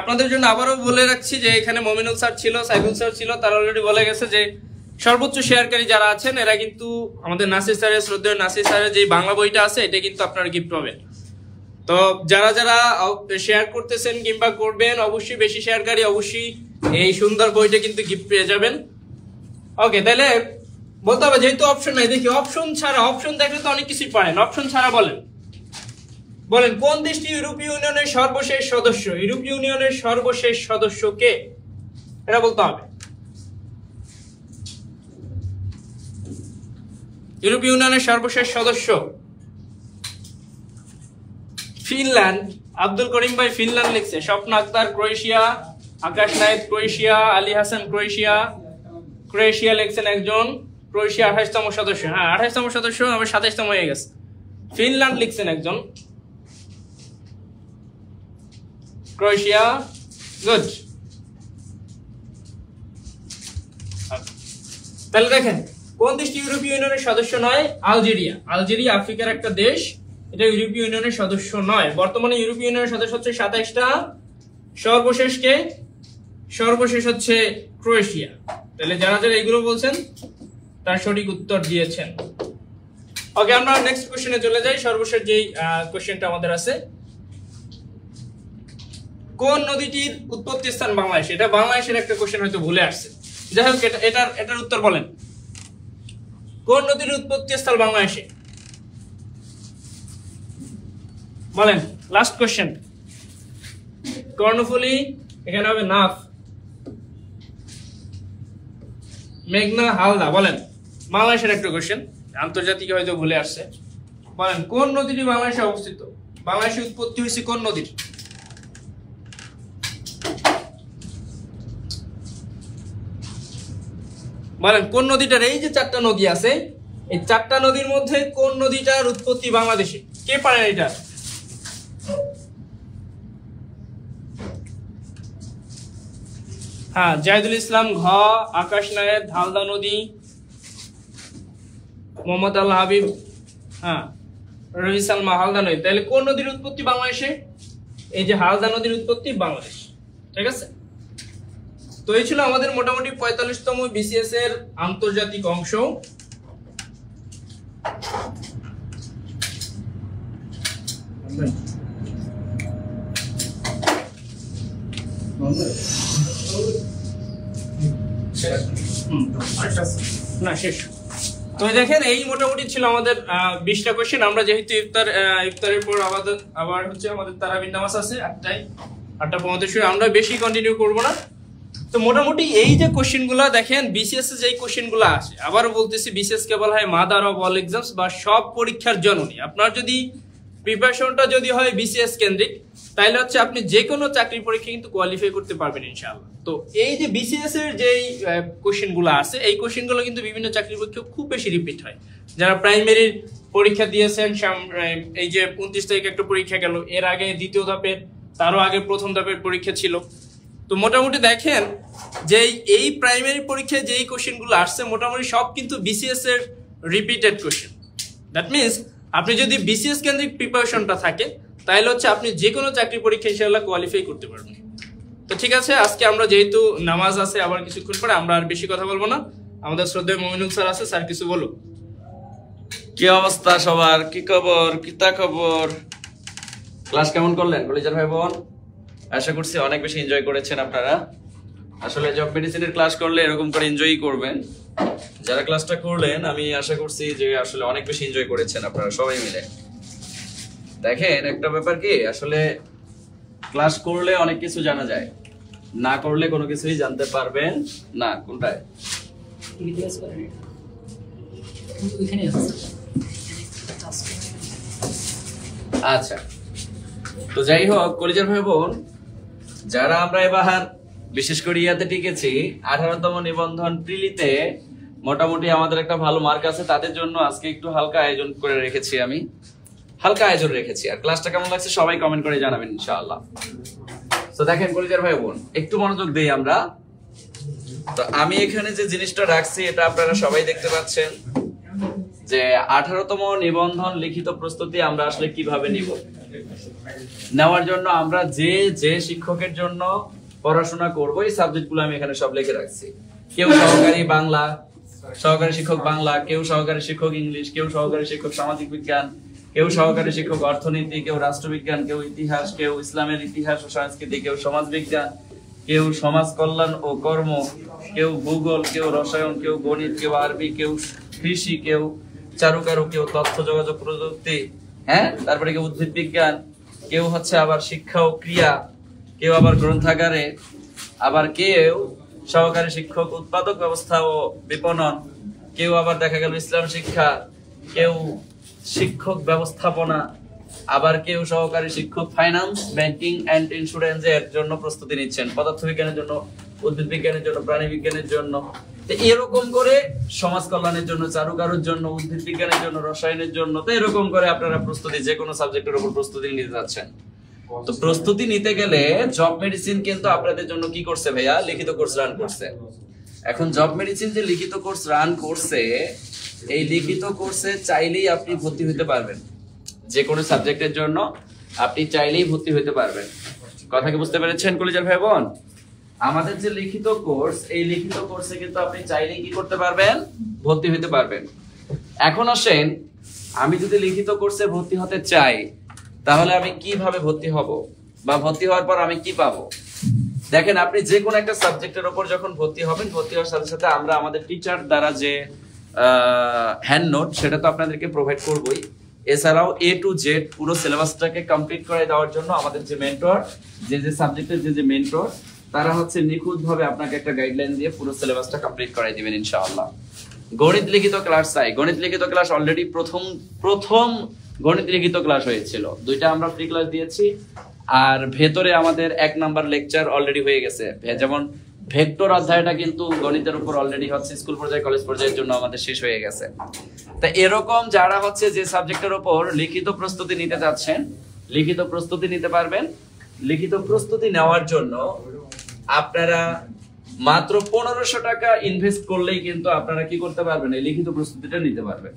আপনাদের জন্য আবারও বলে রাখছি যে এখানে মমিনুল স্যার ছিল, সাইফুল স্যার ছিল, তারা অলরেডি বলে গেছে যে সর্বোচ্চ শেয়ারকারী যারা আছেন এরা কিন্তু আমাদের নাসির স্যারের, শ্রদ্ধেয় নাসির স্যারের যে বাংলা বইটা আছে এটা কিন্তু আপনারা গিফট পাবেন। তো যারা যারা শেয়ার করতেছেন কিংবা করবেন, অবশ্যই বেশি শেয়ারকারী অবশ্যই এই সুন্দর বইটা কিন্তু গিফট পেয়ে যাবেন। ওকে, তাহলে বলতে হবে যেহেতু অপশন নাই, দেখি অপশন ছাড়া, অপশন দেখলে তো অনেক কিছুই পারেন, অপশন ছাড়া বলেন। বলেন কোন দেশটি ইউরোপীয় ইউনিয়নের সর্বশেষ সদস্য? ইউরোপীয় ইউনিয়নের সর্বশেষ সদস্য কে? এটা বলতে হবে। ইউরোপীয় ইউনিয়নের সর্বশেষ সদস্য ফিনল্যান্ড। আব্দুল করিম ভাই ফিনল্যান্ড লিখছে। স্বপ্ন আক্তার ক্রোয়েশিয়া, আকাশ নায়েদ ক্রোয়েশিয়া, আলী হাসান ক্রোয়েশিয়া লিখছেন একজন। ক্রোয়েশিয়া 28তম সদস্য। হ্যাঁ, 28তম সদস্য, আবার 27তম হয়ে গেছে। ফিনল্যান্ড লিখছেন একজন। Croatia, good. তাহলে দেখেন কোন দেশটি ইউরোপীয় ইউনিয়নের সদস্য নয়? আলজেরিয়া। আলজেরিয়া আফ্রিকার একটা দেশ, এটা ইউরোপীয় ইউনিয়নের সদস্য নয়। বর্তমানে ইউরোপীয় ইউনিয়নের সদস্য হচ্ছে 27টা। সর্বশেষ কে? সর্বশেষ হচ্ছে ক্রোয়েশিয়া। তাহলে যারা যারা এগুলো বলছেন তার সঠিক উত্তর দিয়েছেন। ওকে, আমরা নেক্সট কোশ্চেনে চলে যাই। সর্বশেষ যেই কোশ্চেনটা আমাদের আছে, কোন নদীটির উৎপত্তি স্থান বাংলাদেশ? এটা বাংলাদেশের একটা কোশ্চেন হয়তো ভুলে আসছে। যাই হোক, এটার উত্তর বলেন। কোন নদীর উৎপত্তি স্থল বাংলাদেশে? বলেন, লাস্ট কোশ্চেন। কর্ণফুলী, এখানে হবে নাফ। মেঘনা হালদা বলেন বাংলাদেশের একটা কোশ্চেন, আন্তর্জাতিক হয়তো ভুলে আসছে। বলেন কোন নদীটি বাংলাদেশে অবস্থিত? বাংলাদেশের উৎপত্তি হয়েছে কোন নদীর? বলেন কোন নদীটার? এই যে 4টা নদী আছে, এই 4টা নদীর মধ্যে কোন নদীটার উৎপত্তি বাংলাদেশে? কে পারে এটা? হ্যাঁ, জাহিদুল ইসলাম ঘ, আকাশ নায়েক হালদা নদী, মোহাম্মদ আল হাবিব হ্যাঁ, রবি সালমা হালদা নদী। তাহলে কোন নদীর উৎপত্তি বাংলাদেশে? এই যে হালদা নদীর উৎপত্তি বাংলাদেশ। ঠিক আছে, তো এই ছিল আমাদের মোটামুটি 45তম বিসিএস এর আন্তর্জাতিক অংশ। না শেষ। তো দেখেন এই মোটামুটি ছিল আমাদের 20টা কোশ্চেন। আমরা যেহেতু ইফতারের পর আবার হচ্ছে আমাদের তারাবির নামাজ আছে 8:45, আমরা বেশি কন্টিনিউ করব না। তো মোটামুটি এই যে কোশ্চেনগুলো দেখেন বিসিএস এর যে কোশ্চেনগুলো আসে, আবারও বলতেছি বিসিএস কে বলা হয় মাদার অফ অল এক্সামস বা সব পরীক্ষার জননী। আপনার যদি প্রিপারেশনটা যদি হয় বিসিএস কেন্দ্রিক, তাহলে হচ্ছে আপনি যে কোনো চাকরি পরীক্ষা কিন্তু কোয়ালিফাই করতে পারবেন ইনশাআল্লাহ। তো এই যে বিসিএস এর যে কোশ্চেনগুলো আছে, এই কোশ্চেনগুলো কিন্তু বিভিন্ন চাকরি পরীক্ষা খুব বেশি রিপিট হয়। যারা প্রাইমারির পরীক্ষা দিয়েছেন, এই যে 29 তারিখে একটা পরীক্ষা গেল, এর আগে দ্বিতীয় ধাপের, তারও আগে প্রথম ধাপের পরীক্ষা ছিল। তো মোটামুটি দেখেন যে এই প্রাইমারি পরীক্ষায় যেই কোশ্চেনগুলো আসছে মোটামুটি সব কিন্তু বিসিএস এর রিপিটেড কোশ্চেন। দ্যাট মিনস আপনি যদি বিসিএস কেন্দ্রিক প্রিপারেশনটা থাকে, তাহলে হচ্ছে আপনি যে কোনো চাকরি পরীক্ষা ইনশাআল্লাহ কোয়ালিফাই করতে পারবেন। তো ঠিক আছে, আজকে আমরা যেহেতু নামাজ আছে আবার কিছুক্ষণ পরে, আমরা আর বেশি কথা বলবো না। আমাদের শ্রদ্ধেয় মমিনুল স্যার আছে, স্যার কিছু বলো। কি অবস্থা সবার? কি খবর? কিতা খবর? ক্লাস কেমন করলেন কলেজের ভাই বোন? আশা করছি অনেক বেশি এনজয় করেছেন আপনারা। আসলে জব মেডিসিনের ক্লাস করলে এরকম করে এনজয়ই করবেন। যারা ক্লাসটা করলেন আমি আশা করছি যে আসলে অনেক বেশি এনজয় করেছেন আপনারা সবাই মিলে। দেখেন একটা ব্যাপার কি, আসলে ক্লাস করলে অনেক কিছু জানা যায়, না করলে কোনো কিছুই জানতে পারবেন না। কোনটায়? আচ্ছা, তো যাই হোক কলেজের ভাই বোন, যারা আমরা এবার বিশেষ করে ইয়াতে টিকেছি 18তম নিবন্ধন প্রিলিতে মোটামুটি আমাদের একটা ভালো মার্ক আছে, তাদের জন্য আজকে একটু হালকা আয়োজন করে রেখেছি। আর ক্লাসটা কেমন লাগছে সবাই কমেন্ট করে জানাবেন ইনশাআল্লাহ। তো দেখেন কলেজের ভাই বোন, একটু মনোযোগ দেই আমরা। তো আমি এখানে যে জিনিসটা রাখছি এটা আপনারা সবাই দেখতে পাচ্ছেন যে 18তম নিবন্ধন লিখিত প্রস্তুতি আমরা আসলে কিভাবে নিব। নেওয়ার জন্য আমরা যে শিক্ষকের জন্য পড়াশোনা করবো এই সাবজেক্টগুলো আমি এখানে সব লিখে রাখছি। কেউ সহকারী বাংলা, সহকারী শিক্ষক বাংলা, কেউ সহকারী শিক্ষক ইংলিশ, কেউ সহকারী শিক্ষক সামাজিক বিজ্ঞান, কেউ সহকারী শিক্ষক অর্থনীতি, কেউ রাষ্ট্রবিজ্ঞান, কেউ ইতিহাস, কেউ ইসলামের ইতিহাস ও সংস্কৃতি, কেউ সমাজ বিজ্ঞান, কেউ সমাজ কল্যাণ ও কর্ম, কেউ ভূগোল, কেউ রসায়ন, কেউ গণিত, কেউ আরবি, কেউ কৃষি, কেউ চারুকারু, কেউ তথ্য যোগাযোগ প্রযুক্তি, হ্যাঁ, তারপরে কেউ উদ্ভিদ বিজ্ঞান, কেউ হচ্ছে আবার শিক্ষা ও ক্রিয়া, কেউ আবার গ্রন্থাগারে, আবার কেউ সহকারী শিক্ষক উৎপাদক ব্যবস্থা ও বিপণন, কেউ আবার দেখা গেল ইসলাম শিক্ষা, কেউ শিক্ষক ব্যবস্থাপনা, আবার কেউ সহকারী শিক্ষক ফাইন্যান্স, ব্যাংকিং এন্ড ইন্স্যুরেন্স এর জন্য প্রস্তুতি নিচ্ছেন, পদার্থবিজ্ঞানের জন্য, উদ্ভিদ বিজ্ঞানের জন্য, প্রাণী বিজ্ঞানের জন্য। তো এরকম করে সমাজ কল্যাণের জন্য, চারুকারুর জন্য, উদ্ভিদ বিজ্ঞানের জন্য, রসায়নের জন্য, তো এরকম করে আপনারা প্রস্তুতি যে কোনো সাবজেক্টের উপর প্রস্তুতি নিতে যাচ্ছেন। তো প্রস্তুতি নিতে গেলে জব মেডিসিন কিন্তু আপনাদের জন্য কি করছে ভাইয়া? লিখিত কোর্স রান করছে। এখন জব মেডিসিন যে লিখিত কোর্স রান করছে, এই লিখিত কোর্সে চাইলেই আপনি ভর্তি হতে পারবেন। যে কোনো সাবজেক্টের জন্য আপনি চাইলেই ভর্তি হতে পারবেন। কথা কি বুঝতে পেরেছেন কলেজের ভাই বোন? আমাদের যে লিখিত কোর্স, এই লিখিত কোর্সে কিন্তু আপনি চাইলেই কি করতে পারবেন? ভর্তি হতে পারবেন। এখন আসেন, আমি যদি লিখিত কোর্সে ভর্তি হতে চাই তাহলে আমি কিভাবে ভর্তি হব, বা ভর্তি হওয়ার পর আমি কি পাবো? দেখেন, আপনি যে কোনো একটা সাবজেক্টের উপর যখন ভর্তি হবেন, ভর্তি হওয়ার সাথে সাথে আমরা আমাদের টিচার দ্বারা যে হ্যান্ড নোট সেটা তো আপনাদেরকে প্রোভাইড করবই। এছাড়াও A to Z পুরো সিলেবাসটাকে কমপ্লিট করে দেওয়ার জন্য আমাদের যে মেন্টর, যে সাবজেক্টের যে মেন্টর, তারা হচ্ছে নিখুঁতভাবে আপনাকে একটা গাইডলাইন দিয়ে পুরো সিলেবাসটা কমপ্লিট করাই দিবেন ইনশাআল্লাহ। গণিত লিখিত ক্লাস চাই, গণিত লিখিত ক্লাস অলরেডি প্রথম গণিত লিখিত ক্লাস হয়েছিল, 2টা আমরা ফ্রি ক্লাস দিয়েছি, আর ভেতরে আমাদের 1 নাম্বার লেকচার অলরেডি হয়ে গেছে। যেমন ভেক্টর অধ্যায়টা কিন্তু গণিতের উপর অলরেডি হচ্ছে স্কুল পর্যায়ে কলেজ পর্যায়ের জন্য আমাদের শেষ হয়ে গেছে। তা এরকম যারা হচ্ছে যে সাবজেক্টের উপর লিখিত প্রস্তুতি নিতে যাচ্ছেন, লিখিত প্রস্তুতি নিতে পারবেন। লিখিত প্রস্তুতি নেওয়ার জন্য আপনারা মাত্র 1500 টাকা ইনভেস্ট করলেই কিন্তু আপনারা কি করতে পারবেন, এই লিখিত প্রস্তুতিটা নিতে পারবেন।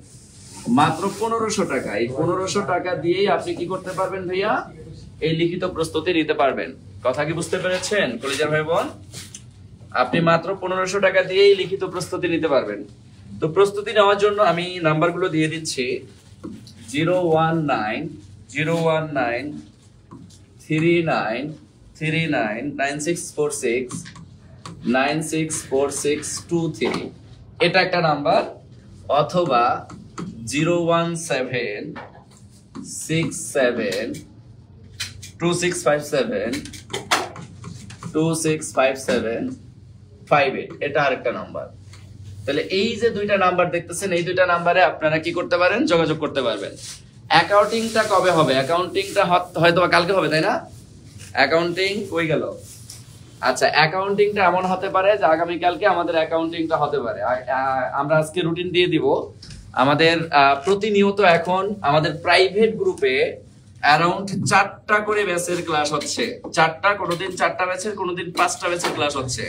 মাত্র 1500 টাকা, এই 1500 টাকা দিয়েই আপনি কি করতে পারবেন ভাইয়া, এই লিখিত প্রস্তুতি নিতে পারবেন। কথা কি বুঝতে পেরেছেন কলেজের ভাই বোন? আপনি মাত্র 1500 টাকা দিয়েই লিখিত প্রস্তুতি নিতে পারবেন। তো প্রস্তুতি নেওয়ার জন্য আমি নাম্বারগুলো দিয়ে দিচ্ছি, 01939399646964623 এটা একটা নাম্বার, অথবা 017672657 এটা আরেকটা নাম্বার। তাহলে এই যে 2টা নাম্বার দেখতেছেন, এই 2টা নাম্বারে আপনারা কি করতে পারেন, যোগাযোগ করতে পারবেন। অ্যাকাউন্টিংটা কবে হবে? অ্যাকাউন্টিংটা হয়তো কালকে হবে, তাই না? অ্যাকাউন্টিং কই গেল? আচ্ছা, অ্যাকাউন্টিংটা এমন হতে পারে যে আগামী কালকে আমাদের অ্যাকাউন্টিংটা হতে পারে। আমরা আজকে রুটিন দিয়ে দিব। আমাদের প্রতিনিয়ত এখন আমাদের প্রাইভেট গ্রুপে অ্যারাউন্ড 4টা করে ব্যাচের ক্লাস হচ্ছে। 4টা, কোনোদিন 4টা ব্যাচের, কোনোদিন 5টা ব্যাচের ক্লাস হচ্ছে।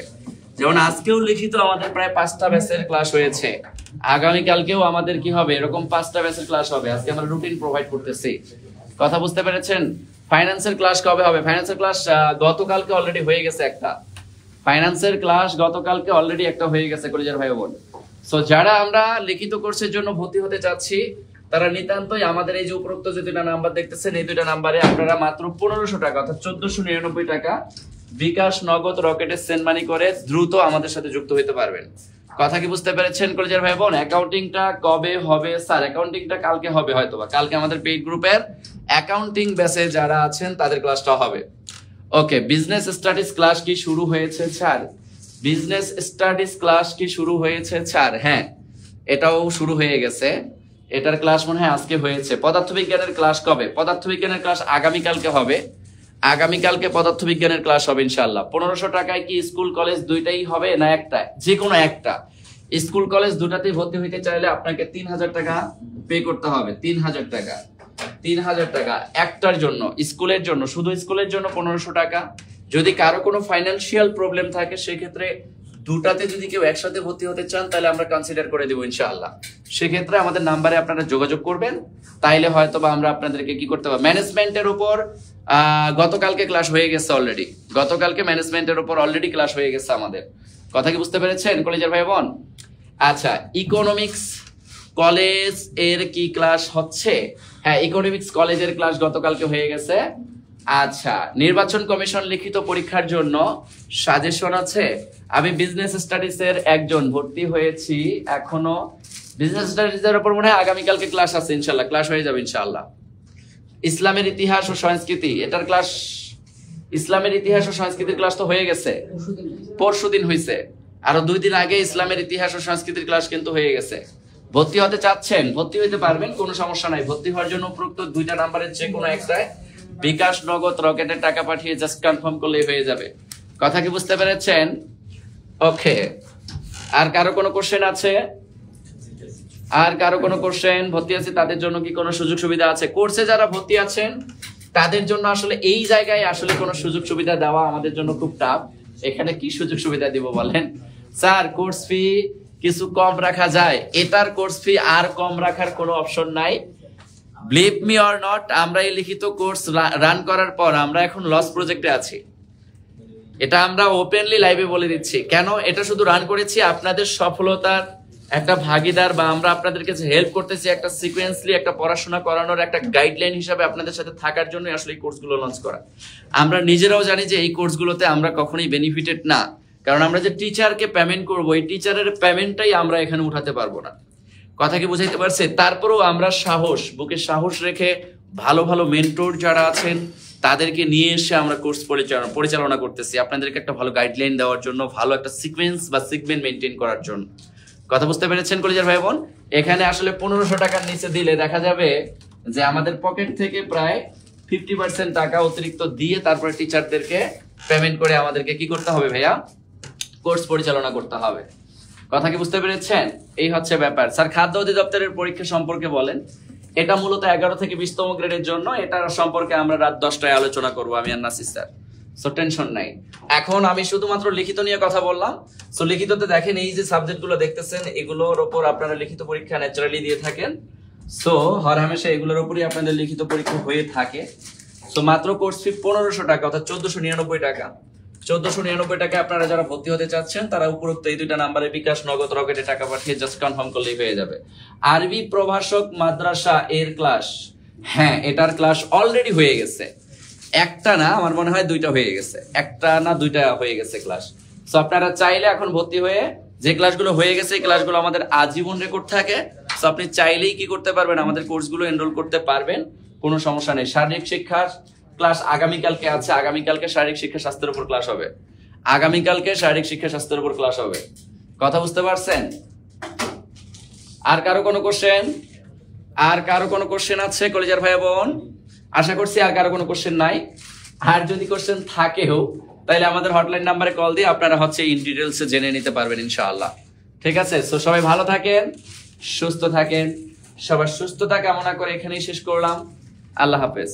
যেমন আজকেও লিখিত আমাদের প্রায় 5টা ব্যাচের ক্লাস হয়েছে। আগামী কালকেও আমাদের কি হবে, এরকম 5টা ব্যাচের ক্লাস হবে। আজকে আমরা রুটিন প্রোভাইড করতেছি। কথা বুঝতে পেরেছেন? ফাইন্যান্সের ক্লাস কবে হবে? ফাইন্যান্সের ক্লাস গতকালকে অলরেডি হয়ে গেছে একটা। ফাইন্যান্সের ক্লাস গতকালকে অলরেডি একটা হয়ে গেছে কলেজের ভাই বোন। সো যারা আমরা লিখিত কোর্সের জন্য ভর্তি হতে চাচ্ছি, তারা নিতান্তই আমাদের এই যে উপরোক্ত যে 2টা নাম্বার দেখতেছেন, এই 2টা নাম্বারে আপনারা মাত্র 1500 টাকা অর্থাৎ 1499 টাকা বিকাশ, নগদ, রকেটের সেন্ড মানি করে দ্রুত আমাদের সাথে যুক্ত হতে পারবেন। কথা কি বুঝতে পেরেছেন কলেজের ভাই বোন? অ্যাকাউন্টিংটা কবে হবে স্যার? অ্যাকাউন্টিংটা কালকে হবে হয়তোবা। কালকে আমাদের পেইড গ্রুপের অ্যাকাউন্টিং ব্যাচে যারা আছেন তাদের ক্লাসটা হবে। ওকে, বিজনেস স্টাডিজ ক্লাস কি শুরু হয়েছে স্যার? বিজনেস স্টাডিজ ক্লাস কি শুরু হয়েছে স্যার? হ্যাঁ, এটাও শুরু হয়ে গেছে। এটার ক্লাস মনে হয় আজকে হয়েছে। পদার্থবিজ্ঞানের ক্লাস কবে? পদার্থবিজ্ঞানের ক্লাস আগামীকালকে হবে। আগামীকালকে পদার্থবিজ্ঞানের ক্লাস হবে ইনশাআল্লাহ। 1500 টাকায় কি স্কুল কলেজ দুইটাই হবে না একটা? যে কোনো একটা। স্কুল কলেজ দুটাতেই ভর্তি হইতে চাইলে আপনাকে 3000 টাকা পে করতে হবে। 3000 টাকা, 3000 টাকা একটার জন্য, স্কুলের জন্য, শুধু স্কুলের জন্য 1500 টাকা। যদি কারো কোনো ফাইন্যান্সিয়াল প্রবলেম থাকে সেক্ষেত্রে দুটাতে যদি কেউ একসাথে ভর্তি হতে চান তাহলে আমরা কনসিডার করে দেব ইনশাআল্লাহ। সেক্ষেত্রে আমাদের নাম্বারে আপনারা যোগাযোগ করবেন, তাইলে হয়তো বা আমরা আপনাদেরকে কি করতে পারবো। ম্যানেজমেন্টের উপর গতকালকে ক্লাস হয়ে গেছে অলরেডি। গতকালকে ম্যানেজমেন্টের উপর অলরেডি ক্লাস হয়ে গেছে আমাদের। কথা কি বুঝতে পেরেছেন কলেজের ভাই বোন? আচ্ছা, ইকোনমিক্স কলেজ এর কি ক্লাস হচ্ছে? হ্যাঁ, ইকোনমিক্স কলেজের ক্লাস গতকালকে হয়ে গেছে। আচ্ছা, নির্বাচন কমিশন লিখিত পরীক্ষার জন্য সাজেশন আছে? আমি বিজনেস স্টাডিজ এর একজন ভর্তি হয়েছি এখনো। বিজনেস স্টাডিজ এর উপর মনে হয় আগামীকালকে ক্লাস আছে ইনশাআল্লাহ, ক্লাস হয়ে যাবে ইনশাআল্লাহ। ইসলামের ইতিহাস ও সংস্কৃতি, এটার ক্লাস, ইসলামের ইতিহাস ও সংস্কৃতির ক্লাস তো হয়ে গেছে, পরশুদিন হয়েছে। আরো 2 দিন আগে ইসলামের ইতিহাস ও সংস্কৃতির ক্লাস কিন্তু হয়ে গেছে। ভর্তি হতে চাচ্ছেন, ভর্তি হতে পারবেন, কোনো সমস্যা নাই। ভর্তি হওয়ার জন্য উপরোক্ত 2টা নাম্বারের যে কোনো একটায় বিকাশ, নগদ, রকেটের টাকা পাঠিয়ে জাস্ট কনফার্ম করলেই হয়ে যাবে। কথা কি বুঝতে পেরেছেন? ওকে, আর কারো কোনো কোশ্চেন আছে? আর কারো কোনো কোশ্চেন? ভর্তি আছে তাদের জন্য কি কোনো সুযোগ সুবিধা আছে? কোর্সে যারা ভর্তি আছেন তাদের জন্য আসলে এই জায়গায় আসলে কোনো সুযোগ সুবিধা দেওয়া আমাদের জন্য খুব টাফ। এখানে কি সুযোগ সুবিধা দিব বলেন? স্যার কোর্স ফি কিছু কম রাখা যায়? এটার কোর্স ফি আর কম রাখার কোনো অপশন নাই। বিলিভ মি অর নট, আমরা এই লিখিত কোর্স রান করার পর আমরা এখন লস প্রজেক্টে আছি। এটা আমরা ওপেনলি লাইভে বলে দিচ্ছি। কেন? এটা শুধু রান করেছি আপনাদের সফলতার একটা ভাগিদার, বা আমরা আপনাদেরকে যে হেল্প করতেছি একটা সিকোয়েন্সলি একটা পড়াশোনা করানোর একটা গাইডলাইন হিসাবে আপনাদের সাথে থাকার জন্য আসলে এই কোর্সগুলো লঞ্চ করা। আমরা নিজেরাও জানি যে এই কোর্সগুলোতে আমরা কখনোই বেনিফিটেড না, কারণ আমরা যে টিচারকে পেমেন্ট করবো এই টিচারের পেমেন্টটাই আমরা এখানে উঠাতে পারবো না। কথা কি বুঝাইতে পারছে? তারপরেও আমরা সাহস, বুকে সাহস রেখে ভালো ভালো মেন্টর যারা আছেন তাদেরকে নিয়ে এসে আমরা কোর্স পরিচালনা করতেছি আপনাদেরকে একটা ভালো গাইডলাইন দেওয়ার জন্য, ভালো একটা সিকোয়েন্স বা সিগমেন্ট মেনটেন করার জন্য। কথা বুঝতে পেরেছেন কলেজের ভাই বোন? এখানে আসলে 1500 টাকার নিচে দিলে দেখা যাবে যে আমাদের পকেট থেকে প্রায় 50% টাকা অতিরিক্ত দিয়ে তারপরে টিচারদেরকে পেমেন্ট করে আমাদেরকে কি করতে হবে ভাইয়া? কোর্স পরিচালনা করতে হবে। কথা কি বুঝতে পেরেছেন? এই হচ্ছে ব্যাপার। স্যার খাদ্য অধিদপ্তরের পরীক্ষা সম্পর্কে বলেন। এটা মূলত 11 থেকে 20তম গ্রেডের জন্য, এটার সম্পর্কে আমরা রাত 10টায় আলোচনা করবো আমি আর নাসির স্যার। সো টেনশন নাই। এখন আমি শুধুমাত্র লিখিত নিয়ে কথা বললাম। সো লিখিততে দেখেন এই যে সাবজেক্টগুলো দেখতেছেন এগুলোর উপর আপনারা লিখিত পরীক্ষা ন্যাচারালি দিয়ে থাকেন। সো হর হামেশা এগুলোর উপরই আপনাদের লিখিত পরীক্ষা হয়ে থাকে। সো মাত্র কোর্স ফি 1500 টাকা অর্থাৎ 1499 টাকা। 1499 টাকা আপনারা যারা ভর্তি হতে চাচ্ছেন তারা উপরোক্ত এই দুইটা নাম্বারে বিকাশ, নগদ, রকেটে টাকা পাঠিয়ে জাস্ট কনফার্ম করলেই হয়ে যাবে। আরবি প্রভাষক মাদ্রাসা এর ক্লাস, হ্যাঁ এটার ক্লাস অলরেডি হয়ে গেছে। একটা না, আমার মনে হয় দুইটা হয়ে গেছে, একটা না দুইটা হয়ে গেছে ক্লাস। সো আপনারা চাইলে এখন ভর্তি হয়ে যে ক্লাসগুলো হয়ে গেছে এই ক্লাসগুলো আমাদের আজীবন রেকর্ড থাকে। সো আপনি চাইলেই কি করতে পারবেন? আমাদের কোর্সগুলো এনরোল করতে পারবেন, কোনো সমস্যা নেই। শারীরিক শিক্ষার ক্লাস আগামীকালকে আছে। আগামীকালকে শারীরিক শিক্ষা স্বাস্থ্যের উপর ক্লাস হবে। আগামীকালকে শারীরিক শিক্ষা স্বাস্থ্যের উপর ক্লাস হবে। কথা বুঝতে পারছেন? আর কারো কোনো কোশ্চেন? আর কারো কোনো কোশ্চেন আছে কলেজের ভাই বোন? আশা করছি আর কারো কোনো কোশ্চেন নাই। আর যদি কোশ্চেন থাকেও তাহলে আমাদের হটলাইন নাম্বারে কল দিয়ে আপনারা হচ্ছে ইন ডিটেইলসে জেনে নিতে পারবেন ইনশাআল্লাহ। ঠিক আছে? সো সবাই ভালো থাকেন, সুস্থ থাকেন। সবার সুস্থতা কামনা করে এখানেই শেষ করলাম। আল্লাহ হাফেজ।